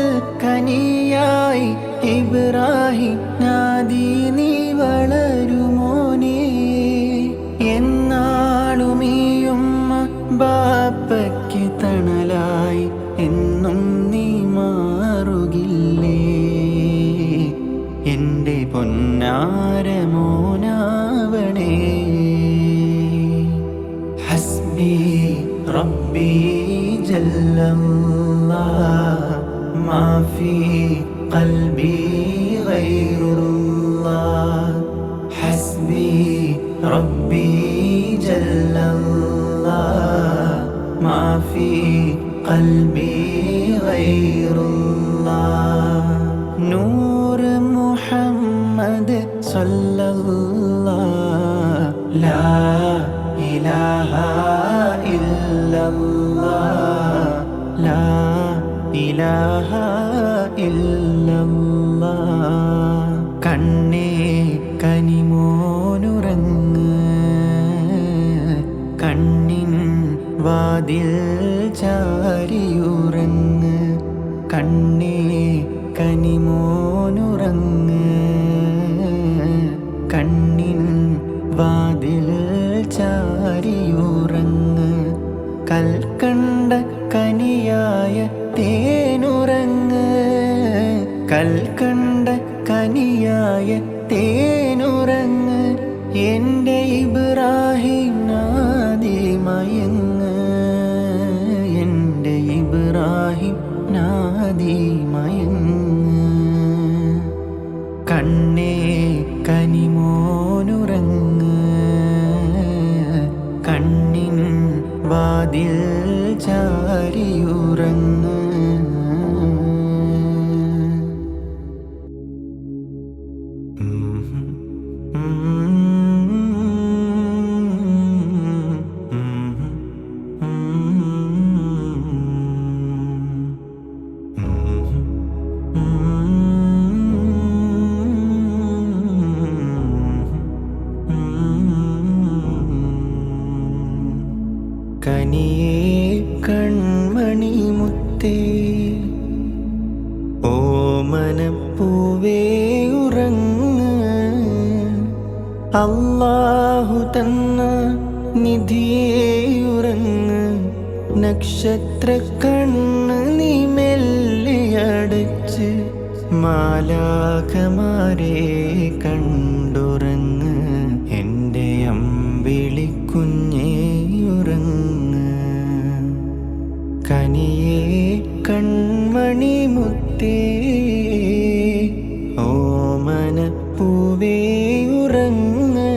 കനിയായി ഇബ്രാഹിം നാദി നീ വളരുമോനെ എന്നാളുമീയുമ്മ ബാപ്പയ്ക്ക് തണലായി എന്നും നീ മാറുകില്ലേ എൻ്റെ പൊന്നാരമോനാവണേ ഹസ്ബി റബ്ബി ജല്ലല്ലാഹ് മാ ഫീ ഖൽബി ഗൈറുല്ലാഹ് ഹസ്ബി റബ്ബി ജല്ലല്ലാഹ് മാ ഫീ ഖൽബി ഗൈറുല്ലാഹ് നൂർ മുഹമ്മദ് സല്ലല്ലാഹ് ലാ ഇലാഹ ഇല്ലല്ലാഹ് ലാ ഇലാഹ ഇല്ലല്ലാഹ് കണ്ണേ കനിമോനുറങ്ങ് കണ്ണിൻ വാതിൽ ചാരിയുറങ്ങ് കണ്ണേ കനിമോനുറങ്ങ് കണ്ണിൻ വാതിൽ ചാരിയുറങ്ങ് കൽക്കണ്ട കനിയായ തേനുറങ്ങ് കൽക്കണ്ട കനിയായ തേനുറങ്ങ് എൻ്റെ ഇബ്രാഹിം നാദി മയങ്ങ് എൻ്റെ ഇബ്രാഹിം നാദി മയങ്ങ് കണ്ണേ കനിമോനുറങ്ങ് കണ്ണിൻ വാതിൽ ചാരിയുറങ്ങ് കനിയേ കൺമണി മുത്തേ ഓമനപ്പൂവേ ഉറങ്ങ്, അല്ലാഹു തന്ന നിധിയേ ഉറങ്ങ്. നക്ഷത്രക്കണ്ണ് നീ മെല്ലെ അടച്ച് മാലാഖമാരെ കണ്ടുറങ്ങ്. എൻ്റെ അമ്പിളിക്കുഞ്ഞേ ഉറങ്ങ്. കനിയേ കൺമണി മുത്തേ ഓമനപ്പൂവേ ഉറങ്ങ്,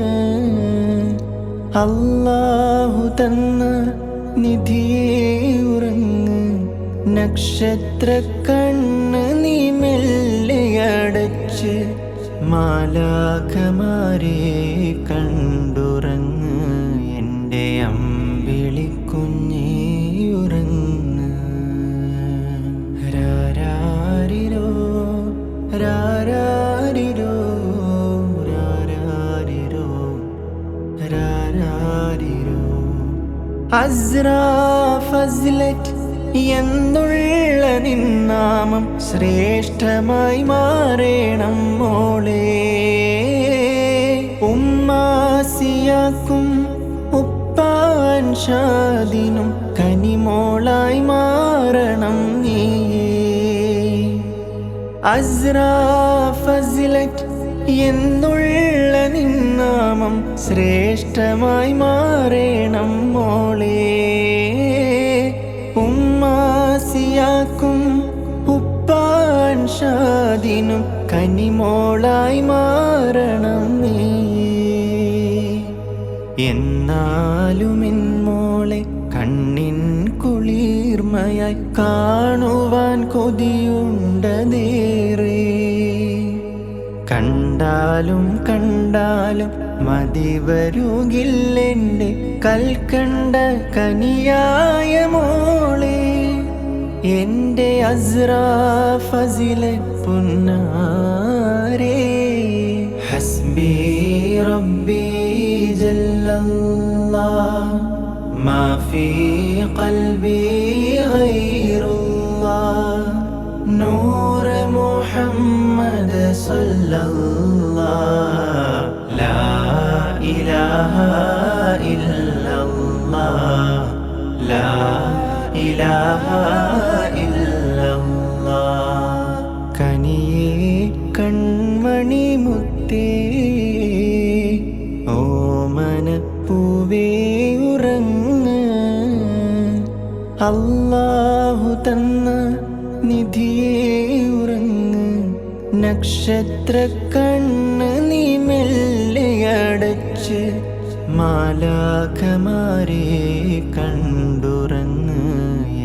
അല്ലാഹു തന്ന നിധിയേ ഉറങ്ങ്. നക്ഷത്രക്കണ്ണ് നീ മെല്ലെ അടച്ച് മാലാഖമാരെ കണ്ടുറങ്ങ്. എൻ്റെ അമ്പിളിക്കുഞ്ഞേ ഉറങ്ങ്. രാരാരിരോ രാരാരിരോ രാരാരിരോ രാരാരിരോ. അസ്രാ ഫസ്ലറ്റ് എന്നുള്ള നിന്നാമം ശ്രേഷ്ഠമായി മാറേണം മോളെ. ഉമ്മാസിയാക്കും ഉപ്പാൻ ഷാദിനും കനിമോളായി മാറണം നീയേ. അസ്രാ ഫസ്ലറ്റ് എന്നുള്ള നിന്നാമം ശ്രേഷ്ഠമായി മാറേണം മോളെ. ഉമ്മാസിയാക്കും ഉപ്പാൻ ഷാദിനും കനിമോളായി മാറണം നീ. എന്നാലും എൻ മോളെ കണ്ണിൻ കുളിർമയായി കാണുവാൻ കൊതിയുണ്ടതേറെ. കണ്ടാലും കണ്ടാലും മതി വരുകില്ലെൻ്റെ കൽക്കണ്ട കനിയായ മോളെ. എൻ്റെ അസ്രാ ഫസിലത്ത് പുന്നാരേ. ഹസ്ബി റബ്ബി ജല്ലല്ലാഹ് മാ ഫീ ഖൽബി ഗൈറുല്ലാഹ്. നൂർ മുഹമ്മദ് സല്ലല്ലാഹ് ലാ ഇലാഹ ഇല്ലല്ലാഹ് ലാ ഇലാഹ ഇല്ലല്ലാഹ്. കനിയേ കൺമണി മുത്തേ ഓമനപ്പൂവേ ഉറങ്ങ്, അല്ലാഹു തന്ന നിധിയേ ഉറങ്ങ്. നക്ഷത്രക്കണ്ണ് നീ മെല്ലെ അടച്ച് മാലാഖമാരെ കണ്ടുറങ്ങ്.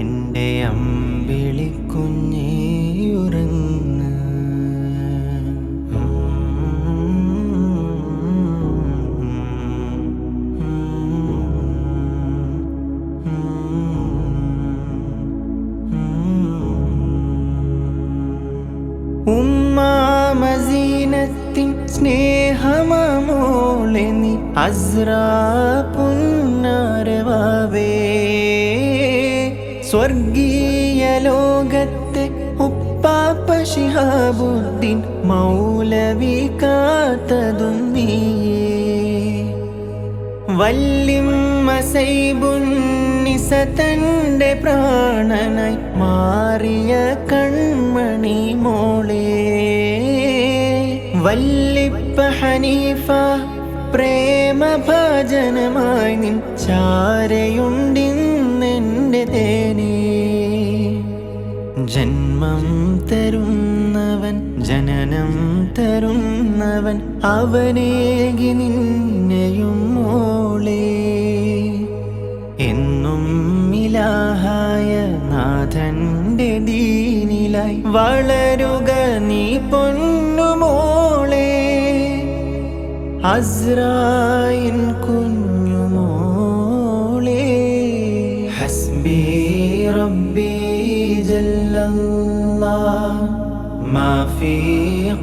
എൻ്റെ അമ്പിളിക്കുഞ്ഞേ ഉറങ്ങ്. ഉമ്മാമസീനത്തിൻ സ്നേഹമോളെ നീ അസ്രാ പുന്നാരവാവേ. സ്വർഗീയ ലോകത്തെ ഉപ്പാപ്പ ശിഹാബുദ്ദീൻ മൗലവി കാത്തതും നീയേ. വല്ലിമ്മ സൈബുന്നിസ തൻ്റെ പ്രാണനായി മാറിയ കൺമണി മോളെ. വല്ലിപ്പ ഹനീഫ പ്രേമഭാജനമായി നിൻ ചാരയുണ്ടിന്നെൻ്റെ തേനേ. ജന്മം തരുന്നവൻ ജനനം തരുന്നവൻ അവനേകി നിന്നെയും മോളെ. എന്നും ഇലാഹായ നാഥൻ്റെ ദീനിലായി വളരുക നീ പൊന്നുമോളെ. അസ്രായിൻ കുഞ്ഞുമോളെ ഹസ്ബി റബ്ബി ജല്ലല്ലാഹ് മാ ഫീ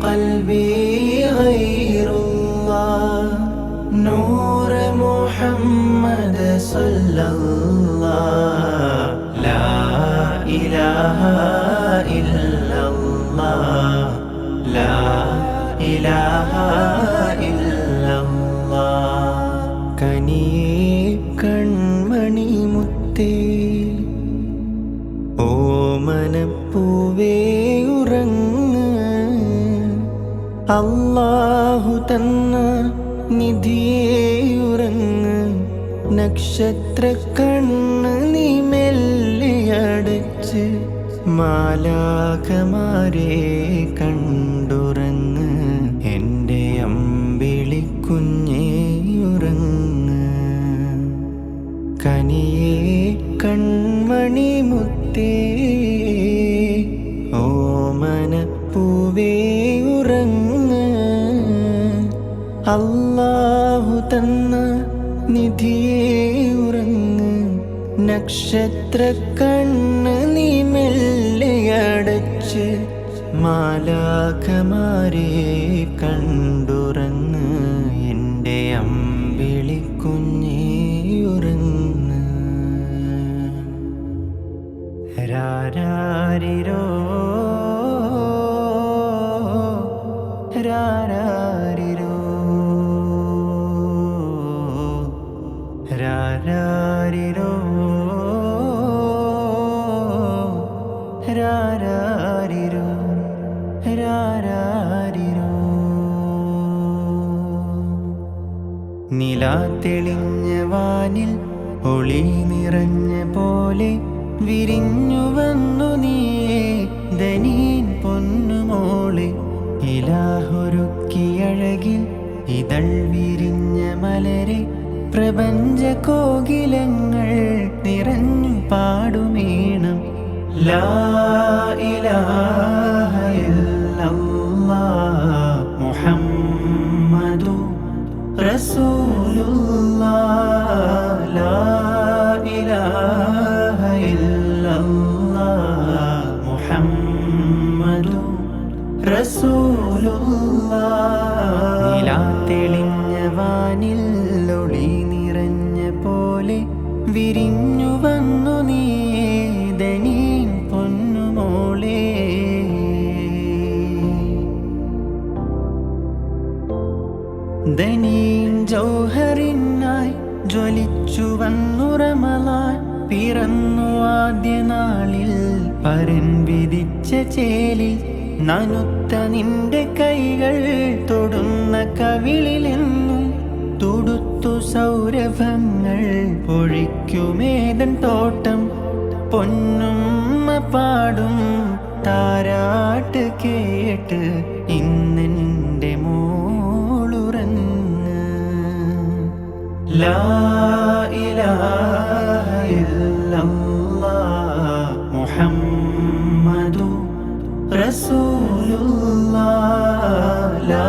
ഖൽബി ഗൈറുല്ലാഹ് നൂർ മുഹമ്മദ് സല്ലല്ലാഹ് ലാ ഇലാഹ ഇല്ലല്ലാഹ് ലാ ഇലാഹ ഇല്ലല്ലാഹ് കനിയേ കൺമണി മുത്തേ ഓമനപ്പൂവേ ഉറങ്ങ് അല്ലാഹു തന്ന നിധിയേ ഉറങ്ങ് നക്ഷത്രക്കണ്ണ് നീ മെല്ലെ അടച്ച് മാലാഖമാരെ കണ്ടുറങ്ങ് എൻ്റെ അമ്പിളിക്കുഞ്ഞേ ഉറങ്ങ് കനിയേ കൺമണി മുത്തേ ഓമനപ്പൂവേ ഉറങ്ങ് അല്ലാഹു തന്ന നിധിയേ ഉറങ്ങ് നക്ഷത്രക്കണ്ണ് നീ മെല്ലെ അടച്ച് മാലാഖമാരെ കണ്ടുറങ്ങ് എൻ്റെ അമ്പിളിക്കുഞ്ഞേ ഉറങ്ങ് രാരാരിരോ രാരാരിരോ രാരാരിരോ രാരാരിരോ രാരാരിരോ നിലാ തെളിഞ്ഞ വാനിൽ ഒളി നിറഞ്ഞ പോലെ വിരിഞ്ഞു വന്നു നീയേ ദനീൻ പൊന്നുമോളെ ഇലാഹൊരുക്കിയഴകിൽ ഇതൾ വിരിഞ്ഞ മലരെ പ്രപഞ്ച കോകിലങ്ങൾ നിറഞ്ഞു പാടുമീണം ലാ ഇലാഹ ഇല്ലല്ലാഹ് മുഹമ്മദു റസൂലുള്ളാഹ് ലാ ഇലാഹ ഇല്ലല്ലാഹ് മുഹമ്മദു റസൂലുള്ളാഹ് നിലാ തെളിഞ്ഞ വാനിൽ ഒളി നിറഞ്ഞ പോലെ വിരിഞ്ഞു വന്നു നീയേ ദനീൻ പൊന്നുമോളെ ദനീൻ ജൗഹറിനായി ജ്വലിച്ചു വന്നു റമളാൻ പിറന്നു ആദ്യ നാളിൽ പരൻ വിധിച്ച ചേലിൽ നനുത്ത നിന്റെ കൈകൾ തൊടുന്ന കവിളിലെന്നും തുടുത്തു സൗരഭങ്ങൾ പൊഴിക്കുമേതൻ തോട്ടം പൊന്നുമ്മ പാടും താരാട്ട് കേട്ട് ഇന്നെൻ്റെ മോളുറങ്ങ് ലാ ഇലാഹ ഇല്ലല്ലാഹ് മുഹമ്മദു റസൂലുള്ളാഹ് ലാ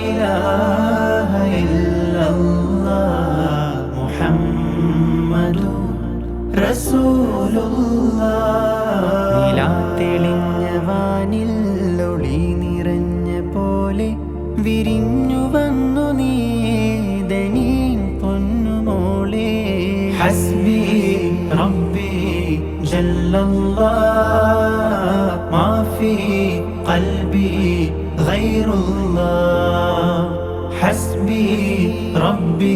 ഇലാഹ ഇല്ലല്ലാഹ് മുഹമ്മദു റസൂലുള്ളാഹ് നിലാ തെളിഞ്ഞ വാനിൽ ഒളി നിറഞ്ഞ പോലെ വിരിഞ്ഞു വന്നു നീയേ ദനീൻ പൊന്നുമോളെ ഹസ്ബി റബ്ബി ജല്ലല്ലാഹ് മാ ഫീ ഖൽബി ഗൈറുല്ലാഹ് ഹസ്ബി റബ്ബി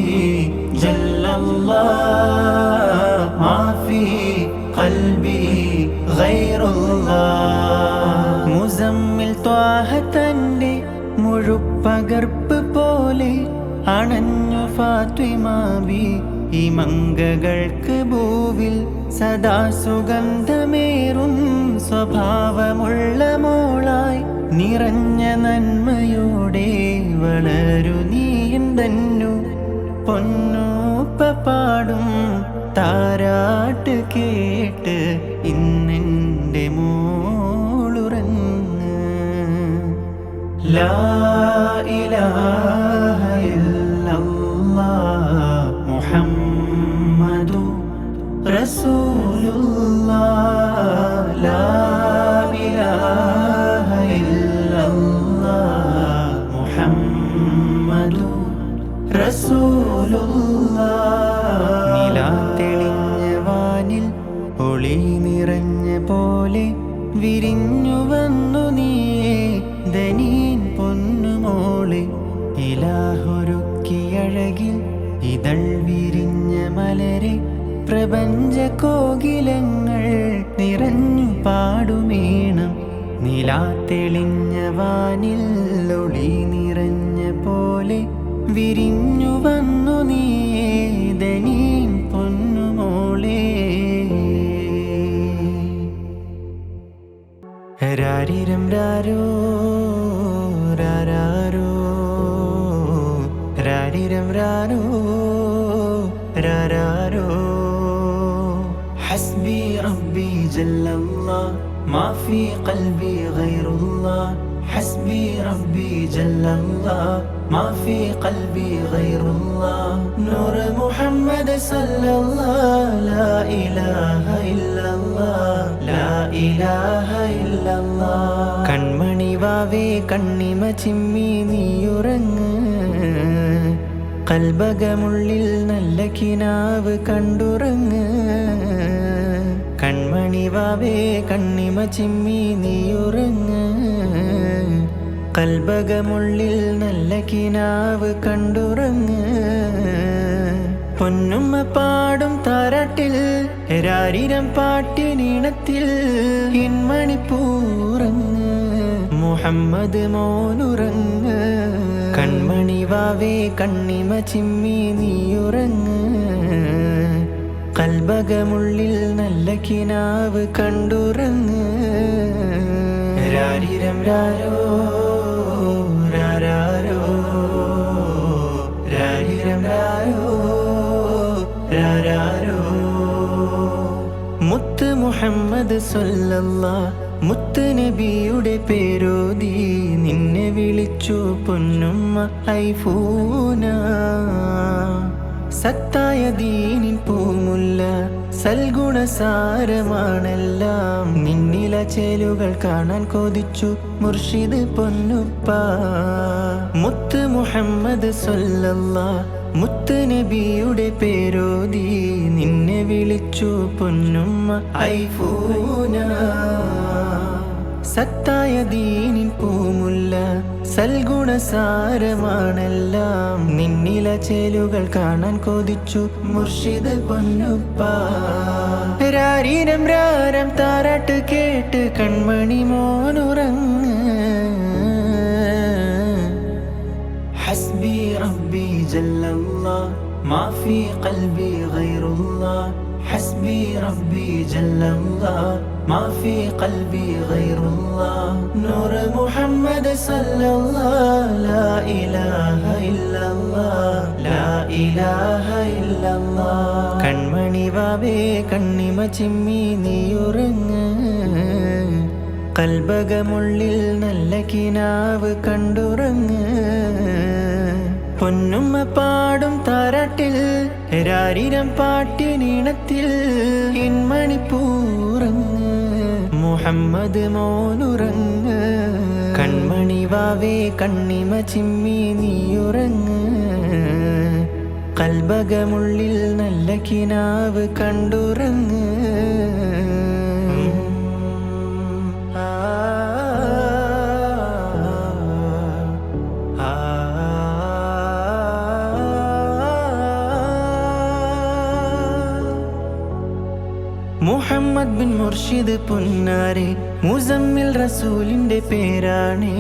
ജല്ലല്ലാഹ് മാ ഫീ ഖൽബി ഗൈറുല്ലാഹ് മുസമ്മിൽ ത്വാഹ തന്റെ മുഴുപ്പകർപ്പ് പോലെ അണഞ്ഞു ഫാത്തിമ ബി ഈ മംഗകൾക്ക് ഭൂവിൽ സദാ സുഗന്ധമേറും സ്വഭാവമുള്ള മോളായി നിറഞ്ഞ നന്മയോടെ വളരു നീന്തന്നു പൊന്നൂപ്പ പാടും താരാട്ട് കേട്ട് ഇന്നെൻ്റെ മോളുറങ്ങ് ലാ ഇലാഹ റസൂലുള്ളാഹ് ലാ ഇലാഹ ഇല്ലല്ലാഹ് മുഹമ്മദുർ റസൂലുള്ളാഹ് നിലാത്തെളിഞ്ഞ വാനിൽ ഒളി നിറഞ്ഞ പോലെ വിരിഞ്ഞു വന്നു നീയേ ദനീൻ പൊന്നുമോളെ ഇലാഹൊരുക്കിയഴകിൽ ഇതൾ വിരിഞ്ഞ മലരെ പ്രപഞ്ച കോകിലങ്ങൾ നിറഞ്ഞു പാടുമേണം നിലാത്തെളിഞ്ഞ വാനിൽ ഒളി നിറഞ്ഞ പോലെ വിരിഞ്ഞു വന്നു നീയേ ദനീൻ പൊന്നുമോളെ രാരിരം രാരോ രാരാരോ രാരിരം രാരോ രാരാരോ ഹസ്ബി റബ്ബി ജല്ലല്ലാഹ് മാ ഫീ ഖൽബി ഗൈറുല്ലാഹ് ഹസ്ബി റബ്ബി ജല്ലല്ലാഹ് മാ ഫീ ഖൽബി ഗൈറുല്ലാഹ് നൂർ മുഹമ്മദ് സല്ലല്ലാഹ് ലാ ഇലാഹ ഇല്ലല്ലാഹ് ലാ ഇലാഹ ഇല്ലല്ലാഹ് കൺമണി വാവേ കണ്ണിമ ചിമ്മി നീയുറങ്ങ് കൽബകമുള്ളിൽ നല്ല കിനാവ് കണ്ടുറങ്ങ് കൺമണി വാവേ കണ്ണിമ ചിമ്മി നീയുറങ്ങ് കൽബകമുള്ളിൽ നല്ല കിനാവ് കണ്ടുറങ്ങ് പൊന്നുമ്മ പാടും താരാട്ടിൽ രാരിരം പാട്ടിനീണത്തിൽ ഇൻമണിപ്പൂറങ്ങ് മുഹമ്മദ് മോനുറങ്ങ് കൺമണി വാവേ കണ്ണിമ ചിമ്മി നീയുറങ്ങ് കൽബകമുള്ളിൽ നല്ല കിനാവ് കണ്ടുറങ്ങ് രാരിരം രാരോ രാരാരോ രാരിരം രാരോ രാരാരോ മുത്ത് മുഹമ്മദ് സല്ലല്ലാഹ് മുത്ത് നബിയുടെ പേരോതി നിന്നെ വിളിച്ചു പൊന്നുമ്മ ഐഫൂന സത്തായ ദീനിൻ പൂമുല്ല സൽഗുണസാരമാണെല്ലാം നിന്നില ചേലുകൾ കാണാൻ കൊതിച്ചു മുർഷിദ് പൊന്നുപ്പ മുത്ത് മുഹമ്മദ് സല്ലല്ലാഹ് മുത്ത് നബിയുടെ പേരോതി നിന്നെ വിളിച്ചു പൊന്നുമ്മ ഐഫൂന സത്തായ ദീനിൻ പൂമുല്ല സൽഗുണസാരമാണെല്ലാം നിന്നില ചേലുകൾ കാണാൻ കൊതിച്ചു മുർഷിദ് പൊന്നുപ്പ രാരീരം രാരം താരാട്ട് കേട്ട് കൺമണി മോനുറങ്ങ് ഹസ്ബി റബ്ബി ജല്ലല്ലാഹ് മാ ഫീ ഖൽബി ഗൈറുല്ലാഹ് ഹസ്ബി റബ്ബി ജല്ലല്ലാഹ് മാ ഫീ ഖൽബി ഗൈറുല്ലാഹ് നൂർ മുഹമ്മദ് സല്ലല്ലാഹ് ലാ ഇലാഹ ഇല്ലല്ലാഹ് ലാ ഇലാഹ ഇല്ലല്ലാഹ് കൺമണി വാവേ കണ്ണിമ ചിമ്മി നീയുറങ്ങ് കൽബകമുള്ളിൽ നല്ല കിനാവ് കണ്ടുറങ്ങ് പൊന്നുമ്മ പാടും താരാട്ടിൽ രാരിരം പാട്ടിനീണത്തിൽ ഇൻമണിപ്പൂറങ്ങ് മുഹമ്മദ് മോനുറങ്ങ് കൺമണി വാവേ കണ്ണിമ ചിമ്മി നീയുറങ്ങ് കൽബകമുള്ളിൽ നല്ല കിനാവ് കണ്ടുറങ്ങ് മുഹമ്മദ് ബിൻ മുർഷിദ് പുന്നാരെ മുസമ്മിൽ റസൂലിന്റെ പേരാണേ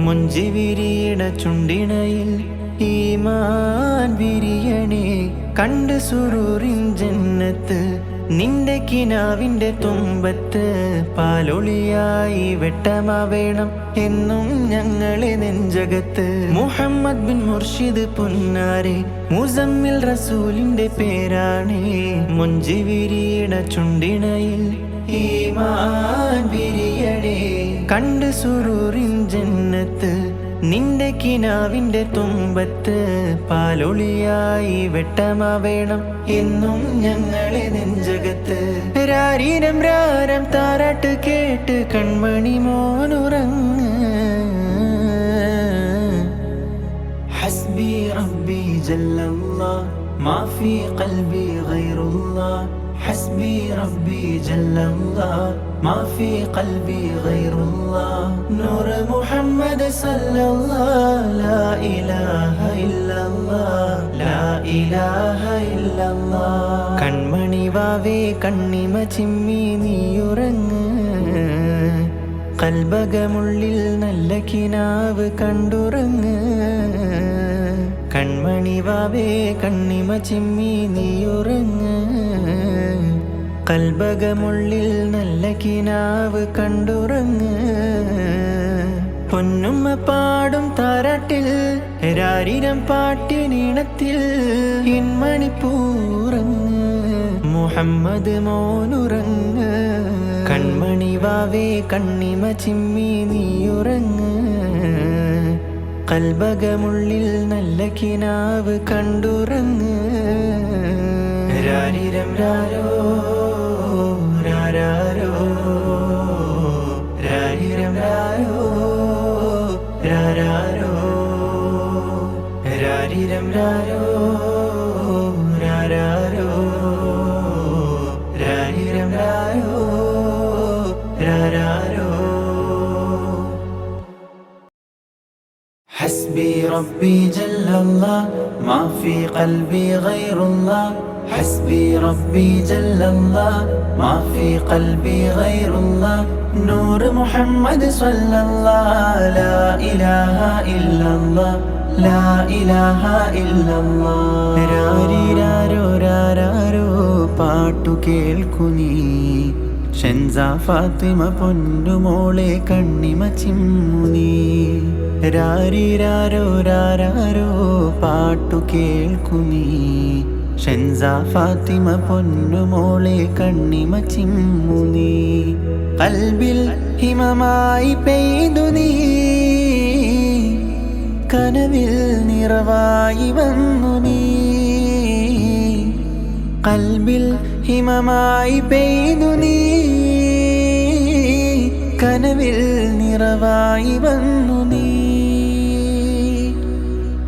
മുഞ്ചി വിരിയണ ചുണ്ടിണയിൽ ഈമാൻ വിരിയണേ കണ്ട് സുറൂറിൻ ജന്നത്ത് നിന്റെ കിനാവിന്റെ തുമ്പത്ത് പാലൊളിയായി വെട്ടമാവേണം എന്നും ഞങ്ങളെ നെഞ്ചകത്ത് മുഹമ്മദ് ബിൻ മുർഷിദ് പുന്നാരെ മുസമ്മിൽ റസൂലിന്റെ പേരാണേ മുഞ്ചി വിരിയണ ചുണ്ടിണയിൽ ഈമാൻ വിരിയണേ കണ്ട് സുറൂറിൻ ജന്നത്ത് നിന്റെ കിനാവിന്റെ തുമ്പത്ത് പാലൊളിയായി വെട്ടമാ വേണം എന്നും ഞങ്ങളെ നെഞ്ചകത്ത്. രാരീരം രാരം താരാട്ട് കേട്ട് കൺമണി മോനുറങ്ങ്. ഹസ്ബി റബ്ബി ജല്ലല്ലാഹ് മാ ഫീ ഖൽബി ഗൈറുല്ലാഹ്. حسبي ربي جل الله ما في قلبي غير الله. نور محمد صلى الله لا إله إلا الله لا إله إلا الله. കൺമണി വാവേ കണ്ണിമ ചിമ്മി നീയുറങ്ങ്. കൽബകമുള്ളിൽ നല്ല കിനാവ് കണ്ടുറങ്ങ്. കൺമണി വാവേ കണ്ണിമ ചിമ്മി നീയുറങ്ങ്. കൽബകമുള്ളിൽ നല്ല കിനാവ് കണ്ടുറങ്ങ്. പൊന്നുമ്മ പാടും താരാട്ടിൽ രാരിരം പാട്ടിനീണത്തിൽ ഇൻമണിപ്പൂറങ്ങ്. മുഹമ്മദ് മോനുറങ്ങ്. കൺമണി വാവേ കണ്ണിമ ചിമ്മി നീയുറങ്ങ്. കൽബകമുള്ളിൽ നല്ല കിനാവ് കണ്ടുറങ്ങ്. രാരിരം രാരോ രാരോ രാരിരം രാരോ രാരോ രാരിരം രാരോ രാരോ രാരിരം രാരോ രാരോ. حسبي ربي جل الله ما في قلبي غير الله. حسبي ربي جل الله ما في قلبي غير الله. نور محمد صلى الله لا إله إلا الله لا إله إلا الله. രാരിരാരോ രാരോ പാട്ടു കേൾക്കുനീ. ഷെൻസ ഫാത്തിമ പൊന്നുമോളെ കണ്ണിമ ചിമ്മുനീ. രാരിരാരോ രാരോ പാട്ടു കേൾക്കുനീ. ഷെൻസ ഫാത്തിമ പൊന്നുമോളെ കണ്ണിമ ചിമ്മുനീ. കൽബിൽ ഹിമമായി പെയ്തു നീ. കനവിൽ നിറവായി വന്നു നീ. കൽബിൽ ഹിമമായി പെയ്തു നീ. കനവിൽ നിറവായി വന്നു നീ.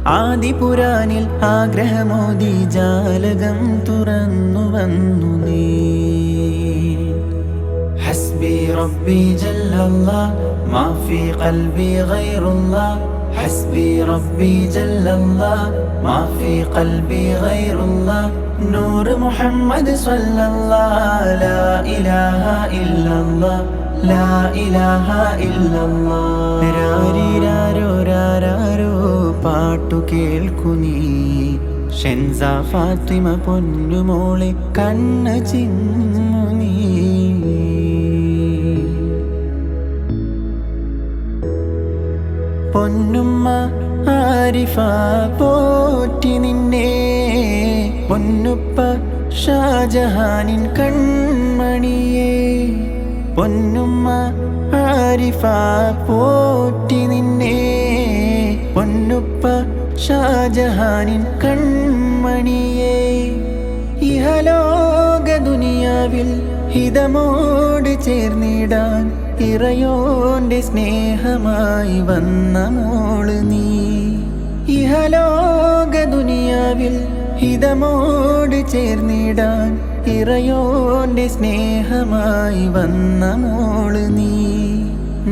ആദിപുരാനിൽ ആഗ്രഹമോദി ജാലകം തുറന്നു വന്നു നീ. ഹസ്ബി റബ്ബി ജല്ലല്ലാഹ് മാ ഫീ ഖൽബി ഗൈറുല്ലാഹ്. ഹസ്ബി റബ്ബി ജല്ലല്ലാഹ് മാ ഫീ ഖൽബി ഗൈറുല്ലാഹ്. നൂർ മുഹമ്മദ് സ്വല്ലല്ലാഹ് ലാ ഇലാഹ ഇല്ലല്ലാഹ് ലാ ഇലാഹ ഇല്ലല്ലാഹ്. രാരിരാരോ രാരോ പാട്ടു കേൾക്കുനീ. ഷെൻസ ഫാത്തിമ പൊന്നുമോളെ കണ്ണ് ചിമ്മുനീ. പൊന്നുമ്മ ആരിഫ പോറ്റി നിന്നെ. പൊന്നുപ്പ ഷാജഹാനിൻ കൺമണിയേ. പൊന്നുമ്മ ആരിഫ പോറ്റി നിന്നെ. പൊന്നുപ്പ ഷാജഹാനിൻ കൺമണിയേ. ഇഹലോക ദുനിയാവിൽ ഹിതമോട് ചേർന്നിടാൻ ഇറയോന്റെ സ്നേഹമായി വന്ന മോള് നീ. ഇഹലോക ദുനിയാവിൽ ഹിതമോട് ചേർന്നിടാൻ ഇറയോന്റെ സ്നേഹമായി വന്ന മോള് നീ.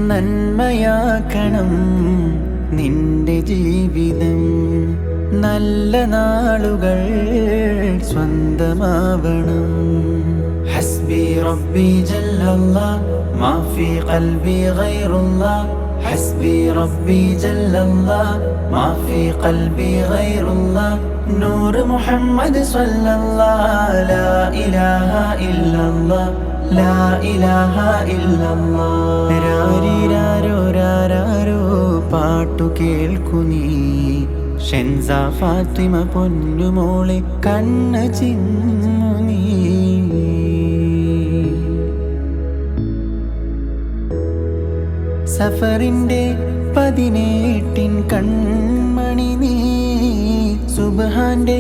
നന്മയാക്കണം നിന്റെ ജീവിതം. നല്ല നാളുകൾ സ്വന്തമാവണം. ഹസ്ബി റബ്ബി ജല്ലല്ലാഹ് മാ ഫീ ഖൽബി ഗൈറുല്ലാഹ്. حسبي ربي جل الله ما في قلبي غير الله. نور محمد صلى الله لا إله إلا الله لا إله إلا الله. രാരിരാരോ രാരോ പാട്ടു കേൾക്കുനീ. ഷെൻസ ഫാത്തിമ പൊന്നുമോളെ കണ്ണ് ചിമ്മുനീ. സഫറിന്റെ 18 കൺമണി നീ, സുബ്ഹാന്റെ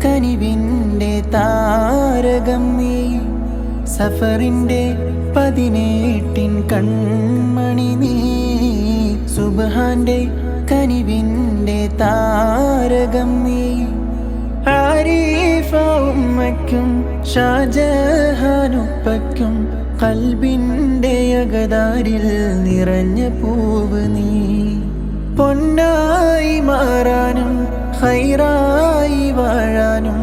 കനിവിൻ്റെ താരകം നീ. സഫറിൻ്റെ 18 കൺമണി നീ, സുബ്ഹാന്റെ കനിവിൻ്റെ താരകം നീ. ആരിഫ ഉമ്മയ്ക്കും ഷാജഹാനുപ്പയ്ക്കും ഖൽബിൻ്റെ അകതാരിൽ നിറഞ്ഞ പൂവ് നീ. പൊന്നായി മാറാനും ഖൈറായി വാഴാനും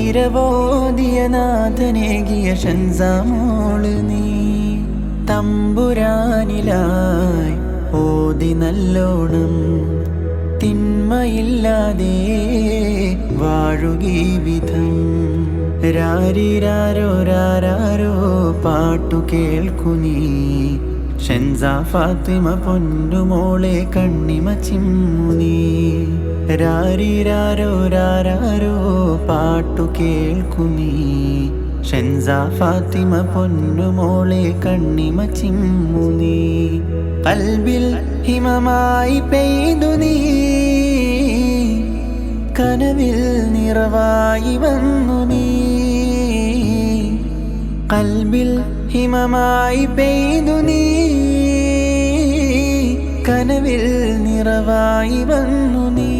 ഇരവോദിയ നാഥനേകിയ ഷൻസാമോള് നീ. തമ്പുരാനിലായി ഓതി നല്ലോണം തിന്മയില്ലാതെ വാഴുകീ വിധം. രാരിരാരോ രാരാരോ പാട്ടു കേൾക്കു നീ, ഷെൻസ ഫാത്തിമ പൊന്നുമോളെ കണ്ണിമ ചിമ്മു നീ. രാരിരാരോ രാരാരോ പാട്ടു കേൾക്കു നീ, ഷെൻസ ഫാത്തിമ പൊന്നുമോളെ കണ്ണിമ ചിമ്മു നീ. ഖൽബിൽ ഹിമമായി പെയ്തു നീ, കനവിൽ നിറവായി വന്നു നീ. ഖൽബിൽ ഹിമമായി പെയ്തു നീ, കനവിൽ നിറവായി വന്നു നീ.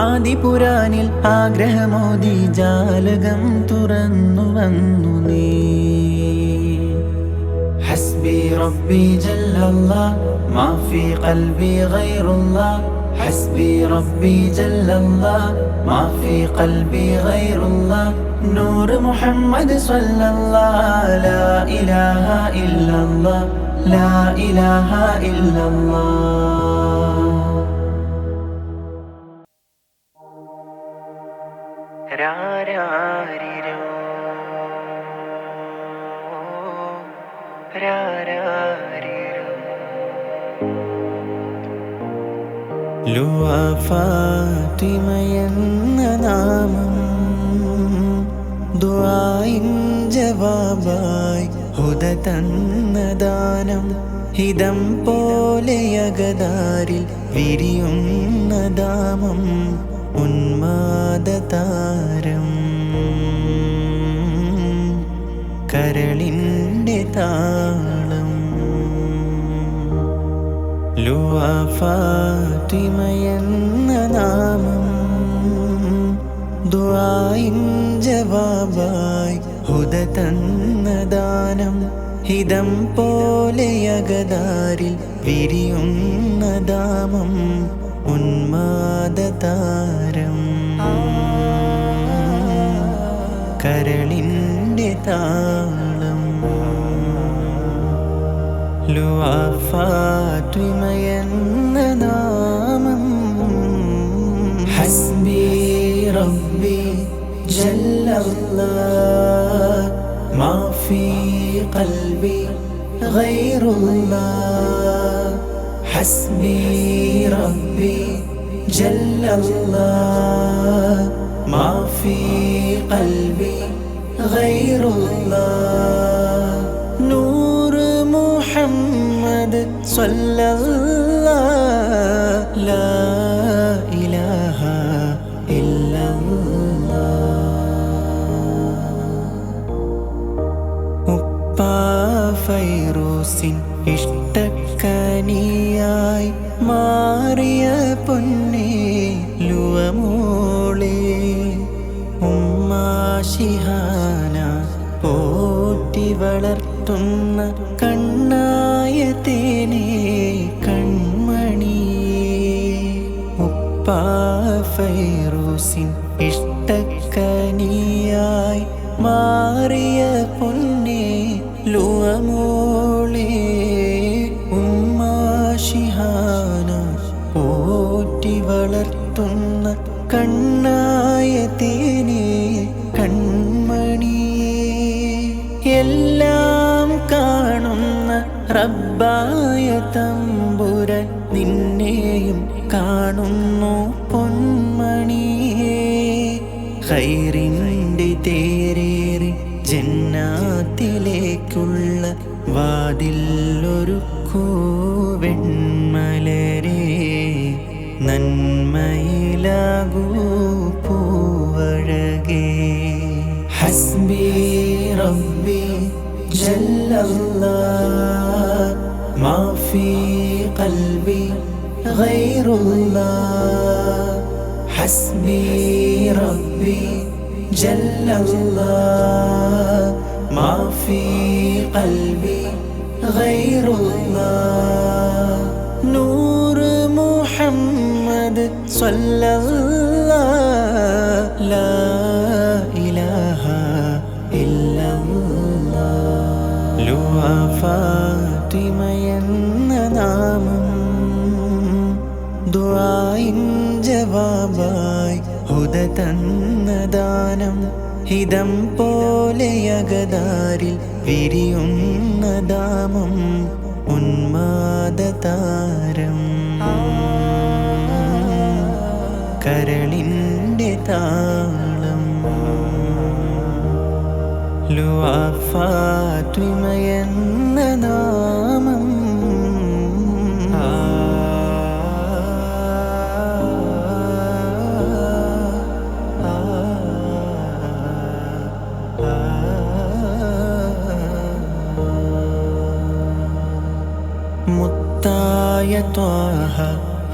ആദിപുരാനിൽ ആഗ്രഹമോദി ജാലകം തുറന്നു വന്നു നീ. ഹസ്ബി റബ്ബി ജല്ലല്ലാഹ് മാ ഫീ ഖൽബി ഗൈറുല്ലാഹ്. ഹസ്ബി റബ്ബി ജല്ലല്ലാഹ് മാ ഫീ ഖൽബി ഗൈറുല്ലാഹ്. നൂർ മുഹമ്മദ് സ്വല്ലല്ലാഹ് ലാ ഇലാഹ ഇല്ലല്ലാഹ് ലാ ഇലാഹ ഇല്ലല്ലാഹ്. രാരാരിരോ രാരാരിരോ. ലുആ ഫാത്തിമയെന്ന നാമം ദുആയിൻ ജവാബായി ഹുദ തന്ന ദാനം. ഹിതം പോലെ അകതാരിൽ വിരിയുന്ന ദാമം ഉന്മാദതാരം. കരളിൻ്റെ താളം. ലുആ ഫാത്തിമയെന്ന നാമം ദുആയിൻ ജവാബായി ഹുദ തന്ന ദാനം. ഹിതം പോലെ അകതാരിൽ വിരിയുന്ന ദാമം ഉന്മാദതാരം. കരളിൻ്റെ താളം. ലുആ ഫാത്തിമയെന്ന നാമം. ഹസ്ബി റബ്ബി ജല്ലല്ലാഹ് മാ ഫീ ഖൽബി ഗൈറുല്ലാഹ്. ഹസ്ബി റബ്ബി ജല്ലല്ലാഹ് മാ ഫീ ഖൽബി ഗൈറുല്ലാഹ്. നൂർ മുഹമ്മദ് സ്വല്ലല്ലാഹ് ലാ ഇലാഹ ഇല്ലല്ലാഹ്. ഉപ്പാ ഫൈറൂസിൻ ഇഷ്ടക്കനിയായി മാറിയ പൊന്നേ ലുവമോളെ. ഉമ്മ ശിഹാന പോറ്റി വളർത്തുന്ന കണ്ണായ തേനേ കൺമണിയേ. ഉപ്പാ ഫൈറൂസിൻ ഇഷ്ടക്കനിയായി മാറിയ പൊന്നേ ലുവമോളെ. ഉമ്മ ശിഹാന പോറ്റി വളർത്തുന്ന കണ്ണായ തേനേ കൺമണിയേ. എല്ലാം കാണുന്ന റബ്ബായ തമ്പുരാൻ നിന്നെയും കാണുന്നു പൊന്മണിയേ. ഖൈറിൻ്റെ തേരേറി ജന്നാത്തിലേക്കുള്ള വാതിലൊരുക്കൂ പെൺമയിലാകൂ പൂവഴകേ. ഹസ്ബി റബ്ബി ജല്ലല്ലാഹ് മാ ഫീ ഖൽബി ഗൈറുല്ലാഹ്. ഹസ്ബി റബ്ബി ജല്ലല്ലാഹ് മാ ഫീ ഖൽബി ഗൈറുല്ലാഹ്. നൂർ മുഹമ്മദ് സ്വല്ലല്ലാഹ് ലാ ഇലാഹ ഇല്ലല്ലാഹ്. ലുആ ഫാത്തിമയെന്ന നാമം ദുആഇൻ ജവാബായി ഹുദ തന്ന ദാനം. ഹിതം പോലെ അകതാരിൽ വിരിയുന്ന ദാമം ഉന്മാദതാരം. കരളിൻ്റെ താളം ലുആ ഫാത്തിമയെന്ന നാമം. മുത്തായ ത്വാഹ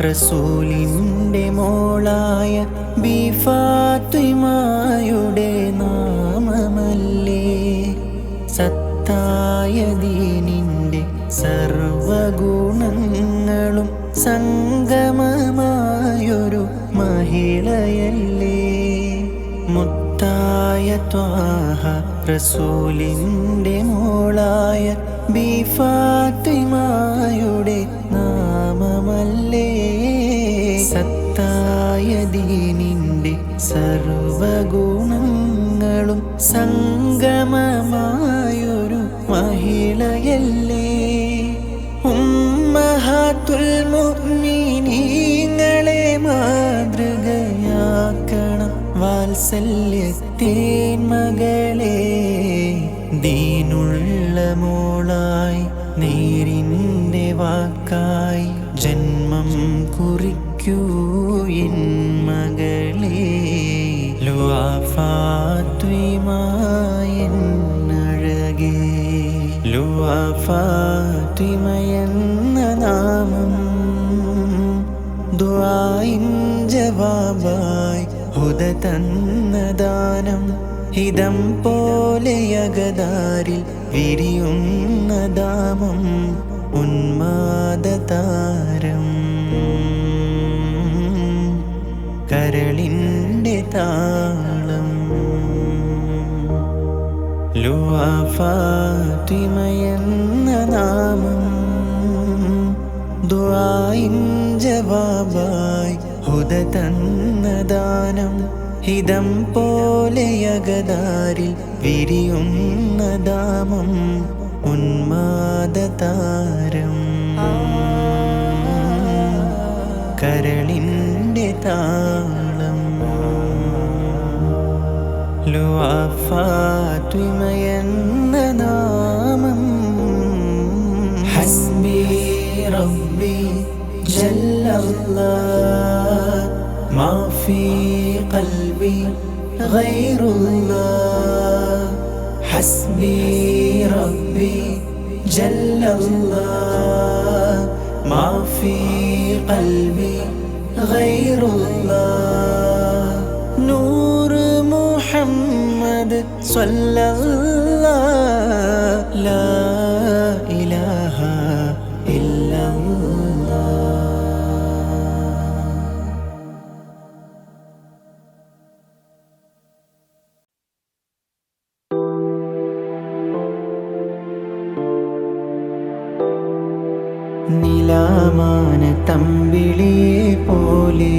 റസൂലിൻ്റെ മോളായ ബി ഫാത്തിമയുടെ നാമമല്ലേ. സത്തായ ദീനിൻ്റെ സർവഗുണങ്ങളും സംഗമമായൊരു മഹിളയല്ലേ. മുത്തായ ത്വാഹ റസൂലിൻ്റെ മോളായ ബി ഫാത്തിമയുടെ നാമമല്ലേ. സത്തായ ദീനിൻ്റെ സർവഗുണങ്ങളും സംഗമമായൊരു മഹിളയല്ലേ. ഉമ്മഹാത്തുൽ മുഅ്മിനീങ്ങളെ മാതൃകയാക്കണം വാത്സല്യത്തേൻ മകളെ. ദീനുള്ള മോളായി നേരിൻ്റെ വാക്കായി ജന്മം കുറിക്കൂ എൻ മകളെ. ലുആ ഫാത്തിമ എന്നഴകേ. ലുആ ഫാത്തിമ എന്ന നാമം ദുആഇൻ ജവാബായി ഹുദ തന്ന ദാനം. ഹിതം പോലെ അകതാരിൽ വിരിയുന്ന ദാമം ഉന്മാദതാരം. കരളിൻ്റെ താളം ലുആ ഫാത്തിമയെന്ന നാമം ദുആഇൻ ജവാബായി ഹുദ തന്ന ദാനം. ഹിതം പോലെ അകതാരിൽ വിരിയുന്ന ദാമം ഉന്മാദതാരം. കരളിൻ്റെ താളം ലുആ ഫാത്തിമയെന്ന നാമം. ഹസ്ബി റബ്ബി ജല്ലല്ലാഹ് മാ ഫീ ഖൽബി ഗൈറുല്ലാഹ്. ഹസ്ബി റബ്ബി ജല്ലല്ലാഹ് മാ ഫീ ഖൽബി ഗൈറുല്ലാഹ്. നൂർ മുഹമ്മദ് സ്വല്ലല്ലാഹ് ലാ ഇലാഹ ഇല്ലല്ലാഹ്. നിലാമാന തമ്പിളിയെ പോലെ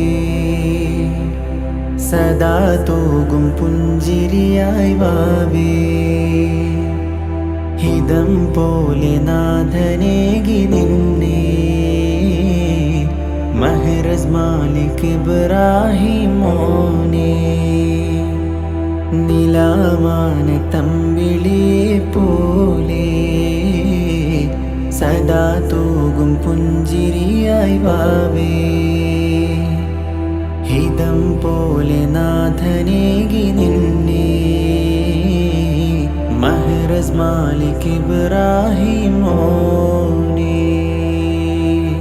സദാ തൂകും പുഞ്ചിരിയായി വാവേ. ഹിതം പോലെ നാഥനേകി നിന്നെ മഹ്റസ് മാലിക് ഇബ്രാഹിം മോനെ. നിലാമാന തമ്പിളിയെ പോലെ സദാ തൂകും പുഞ്ചിരിയായി വാവേ. മാലിക് ഇബ്രാഹിം മോനെ.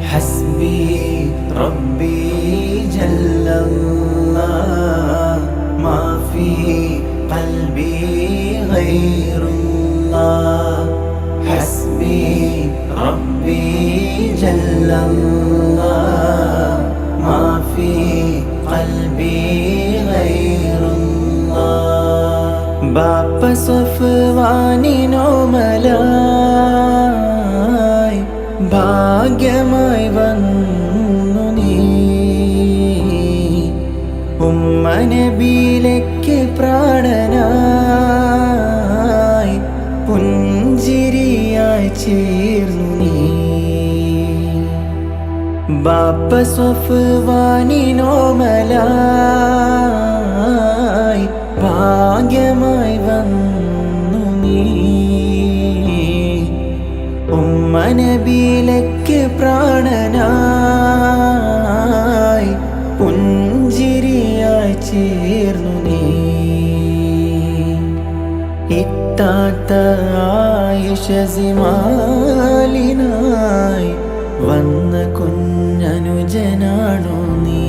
ഹസ്ബി റബ്ബി ജല്ലല്ലാഹ് മാ ഫീ ഖൽബി ഗൈറുല്ലാഹ്. ഹസ്ബി റബ്ബി ജല്ലല്ലാഹ് മാ ഫീ ഖൽബി ഗൈറുല്ലാഹ്. ബാപ്പ സഫ്വാനിനോമലായി ഭാഗ്യമായി വന്നു നീ. ഉമ്മ നബിയിലേക്ക് പ്രാണനായി പുഞ്ചിരിയായി ചേർന്നു നീ. ബാപ്പ സഫ്വാനിനോമലായി ഭാഗ്യമായി വന്നു നീ. ഉമ്മ നബിയിലേക്ക് പ്രാണനായി പുഞ്ചിരിയായി ചേർന്നു നീ. ഇത്താത്ത ആയിഷ സിമാലിനായി വന്ന കുഞ്ഞനുജനാണു നീ.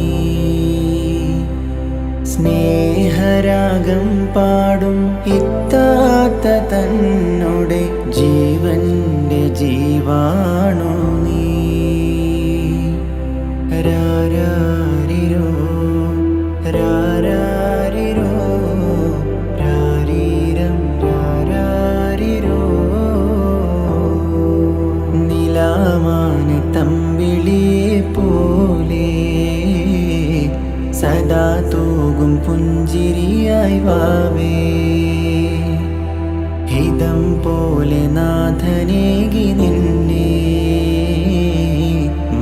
സ്നേഹരാഗം പാടും ഇത്താത്ത തന്നോടെ ജീവന്റെ ജീവാണു നീ. രാരാരിരോ രാരാരിരോ രാരീരം രാരാരിരോ. നിലാമാന തമ്പിളിയെ പോലെ സദാ തൂകും പുഞ്ചിരിയായി വാവേ. ഹിതം പോലെ നാഥനേകി നിന്നെ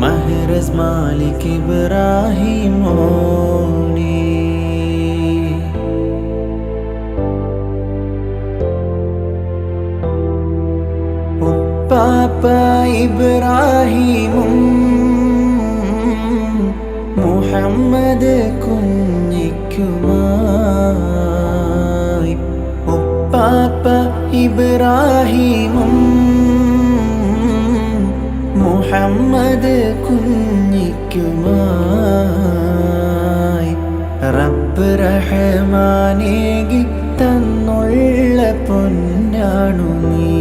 മഹ്റസ് മാലിക് ഇബ്രാഹിം മോനെ. ഉപ്പാപ്പ ഇബ്രാഹിമും മുഹമ്മദ് കുഞ്ഞിക്കുമായി. ഉപ്പാപ്പ ഇബ്രാഹിമും മുഹമ്മദ് കുഞ്ഞിക്കുമായി. റബ്ബ് റഹ്മാനേകി തന്നുള്ള പൊന്നാണു നീ.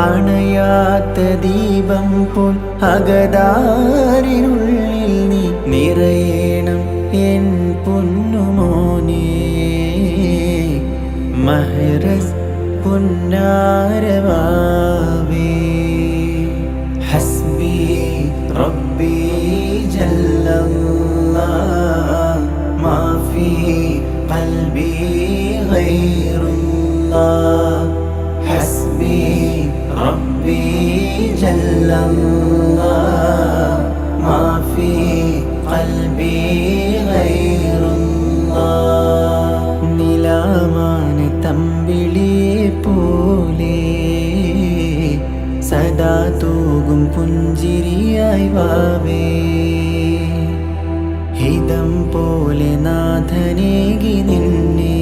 അണയാത്ത ദീപം പോൽ അകതാരിനുള്ളിൽ നീ നിറയണം എൻ പൊന്നുമോനെ. മഹ്റസ് പുന്നാരവാവേ. ഹസ്ബി റബ്ബി ജല്ലല്ലാഹ് മാ ഫീ ഖൽബി ഗൈറുല്ലാഹ്. ഹസ്ബി റബ്ബി ജല്ലല്ലാഹ് മാ ഫീ ഖൽബി ഗൈറുല്ലാഹ്. നിലാമാന തമ്പിളിയെ പോലെ സദാ തൂകും പുഞ്ചിരിയായി വാവേ. ഹിതം പോലെ നാഥനേകി നിന്നെ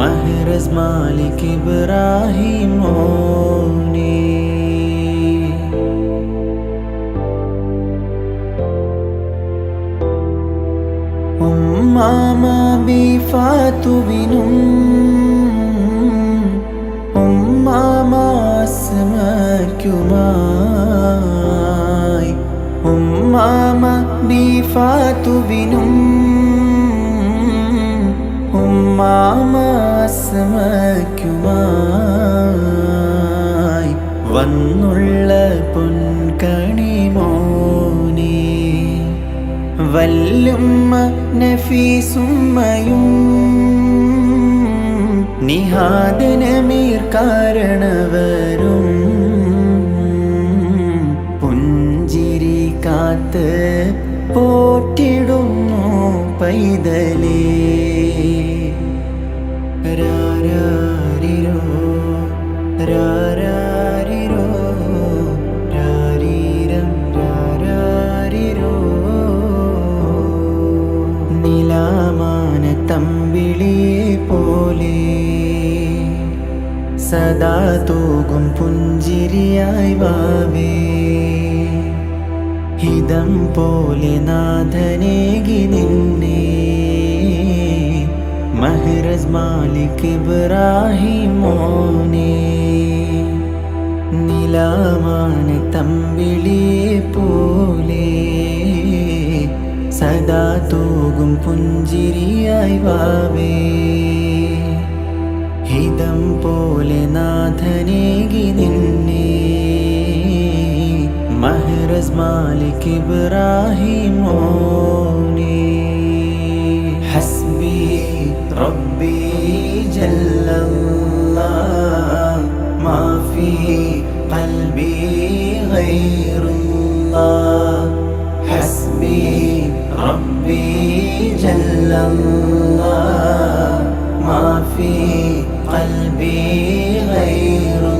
മഹ്റസ് മാലിക് ഇബ്രാഹിം മോനെ. ഉമ്മാമ ബിഫാത്തുവിനും ഉമ്മാമ അസ്മാക്കുമായി. ഉമ്മാമ ബിഫാത്തുവിനും ഉമ്മാമ അസ്മാക്കുമായി വന്നുള്ള പൊൻകണി മോനെ. വല്ലുമ്മ നഫീസുമ്മയും നിഹാദനമീർ കാരണവരും പുഞ്ചിരി കാത്ത് പോറ്റിടുന്നു പൈതലേ. രാരാരിരോ രാരാരിരോ രാരീരം രാരാരിരോ. നിലാമാന തമ്പിളിയെ പോലെ സദാ തൂകും പുഞ്ചിരിയായി വാവേ ഹിതം പോലെ നാഥനേകി നിന്നെ മഹ്റസ് മാലിക് ഇബ്രാഹിം മോനെ നിലാമാണ് തമ്പിളിയെ പോലെ സദാ തൂകും പുഞ്ചിരിയായി വാവേ ഹിതം പോലെ നാഥനേകി നിന്നെ മഹ്റസ് മാലിക് ഇബ്രാഹിം മോനെ ഹസ്ബി റബ്ബി ജല്ലല്ലാഹ് മാ ഫീ ഖൽബി ഗൈറുല്ലാഹ് ഹസ്ബി റബ്ബി ജല്ലല്ലാഹ് മാ ഫീ ഖൽബി ഗൈറുല്ലാഹ്.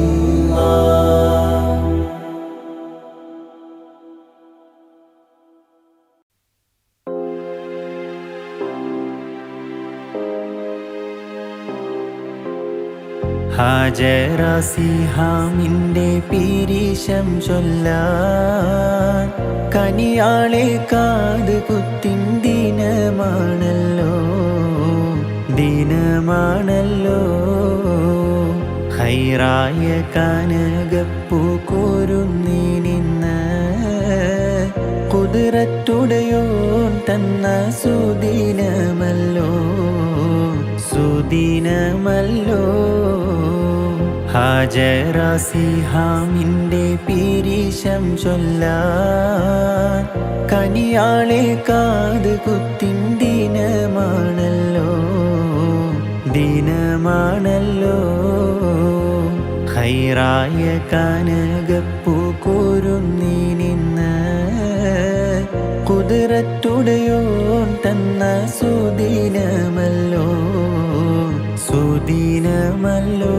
ഹാജറ സിഹാമിൻ്റെ പിരിശം ചൊല്ലാൻ കനിയാളെ കാത് കുത്തിൻ ദിനമാണല്ലോ ദിനമാണല്ലോ ഹൈറായ കനകപ്പൂ കോരുന്നി നിന്ന് കുതിരത്തുടയോൻ തന്ന സുദിനമല്ലോ സുദിനമല്ലോ ഹാജറ സിഹാമിൻ്റെ പിരിശം ചൊല്ലാൻ കനിയാളെ കാത് കുത്തിൻ ദിനമാണല്ലോ ദിനമാണല്ലോ ഹൈറായ കനകപ്പൂ കോരുന്നി നിന്ന് കുതിരത്തുടയോൻ തന്ന സുദിനമല്ലോ സുദിനമല്ലോ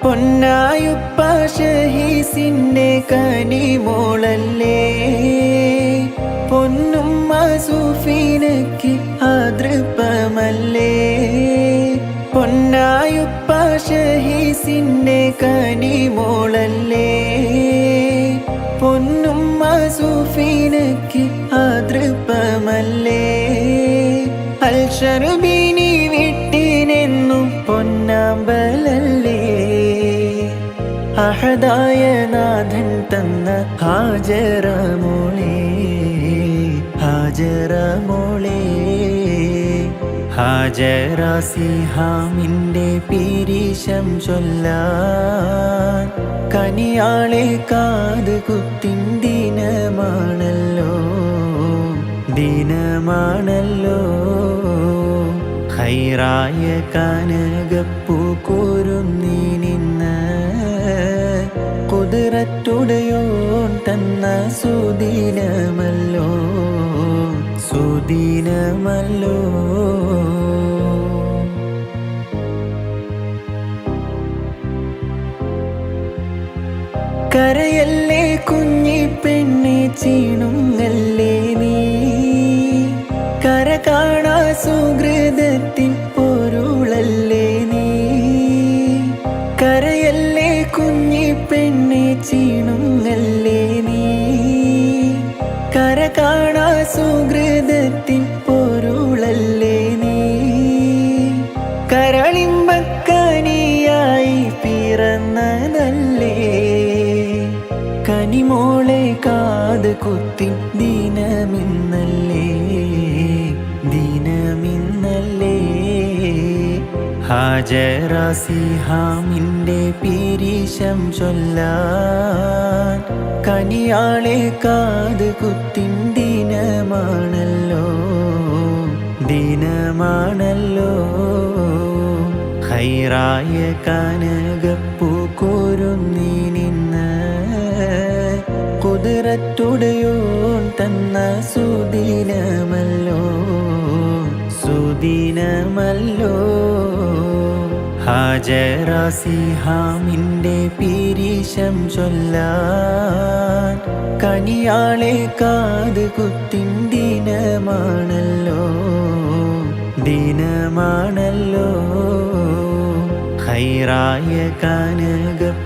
പൊന്നായുപ്പ ഷഹീസിൻ്റെ കനിമോളല്ലേ പൊന്നുമ്മ സൂഫീനയ്ക്ക് അതൃപ്പമല്ലേ പൊന്നായുപ്പ ഷഹീസിൻ്റെ കനിമോളല്ലേ പൊന്നുമ്മ സൂഫീനയ്ക്ക് അതൃപ്പമല്ലേ അൽഷർബീനി വിട്ടിനെന്നും പൊന്നാമ്പലല്ലേ അഹദായ നാഥൻ തന്ന ഹാജറ മോളെ ഹാജറ മോളെ ഹാജറ സിഹാമിൻ്റെ പിരിശം ചൊല്ലാൻ കനിയാളെ കാത് കുത്തിൻ ദിനമാണല്ലോ ദിനമാണല്ലോ ഹൈറായ കനകപ്പൂ കോരുന്നി നിന്ന് കുതിരത്തുടയോൻ തന്ന സുദിനമല്ലോ സുദിനമല്ലോ കരയല്ലേ കുഞ്ഞി പെണ്ണെ ചീണുങ്ങല്ലേ നീ കര കാണാ സുഹൃതത്തിൻ പൊരുളല്ലേ നീ കരയല്ലേ കുഞ്ഞി പെണ്ണെ ചീണുങ്ങല്ലേ നീ കര കാണാ സുഹൃതത്തിൻ പൊരുളല്ലേ നീ കരളിമ്പക്കനിയായി പിറന്നതല്ലേ കനിമോളെ കാത് കുത്തിൻ ദിനമിന്നല്ലേ ദിനമിന്നല്ലേ ഹാജറ സിഹാമിൻ്റെ പിരിശം ചൊല്ലാൻ കനിയാളെ കാത് കുത്തിൻ ദിനമാണല്ലോ ദിനമാണല്ലോ ഹൈറായ കനകപ്പൂ കോരുന്നി നിന്ന് കുതിരത്തുടയോൻ തന്ന സുദിനമല്ലോ സുദിനമല്ലോ ഹാജറാസിഹാമിൻ്റെ പിരിശം ചൊല്ലാൻ കനിയാളെ കാത് കുത്തിൻ ദിനമാണല്ലോ ദിനമാണല്ലോ. ഹൈറായ കനകപ്പൂക്കുരുന്നി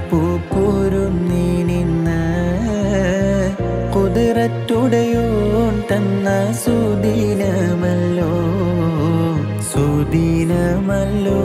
നിന്ന് കുതിരത്തുടയോൻ തന്ന സുദിനമല്ലോ സുദിനമല്ലോ.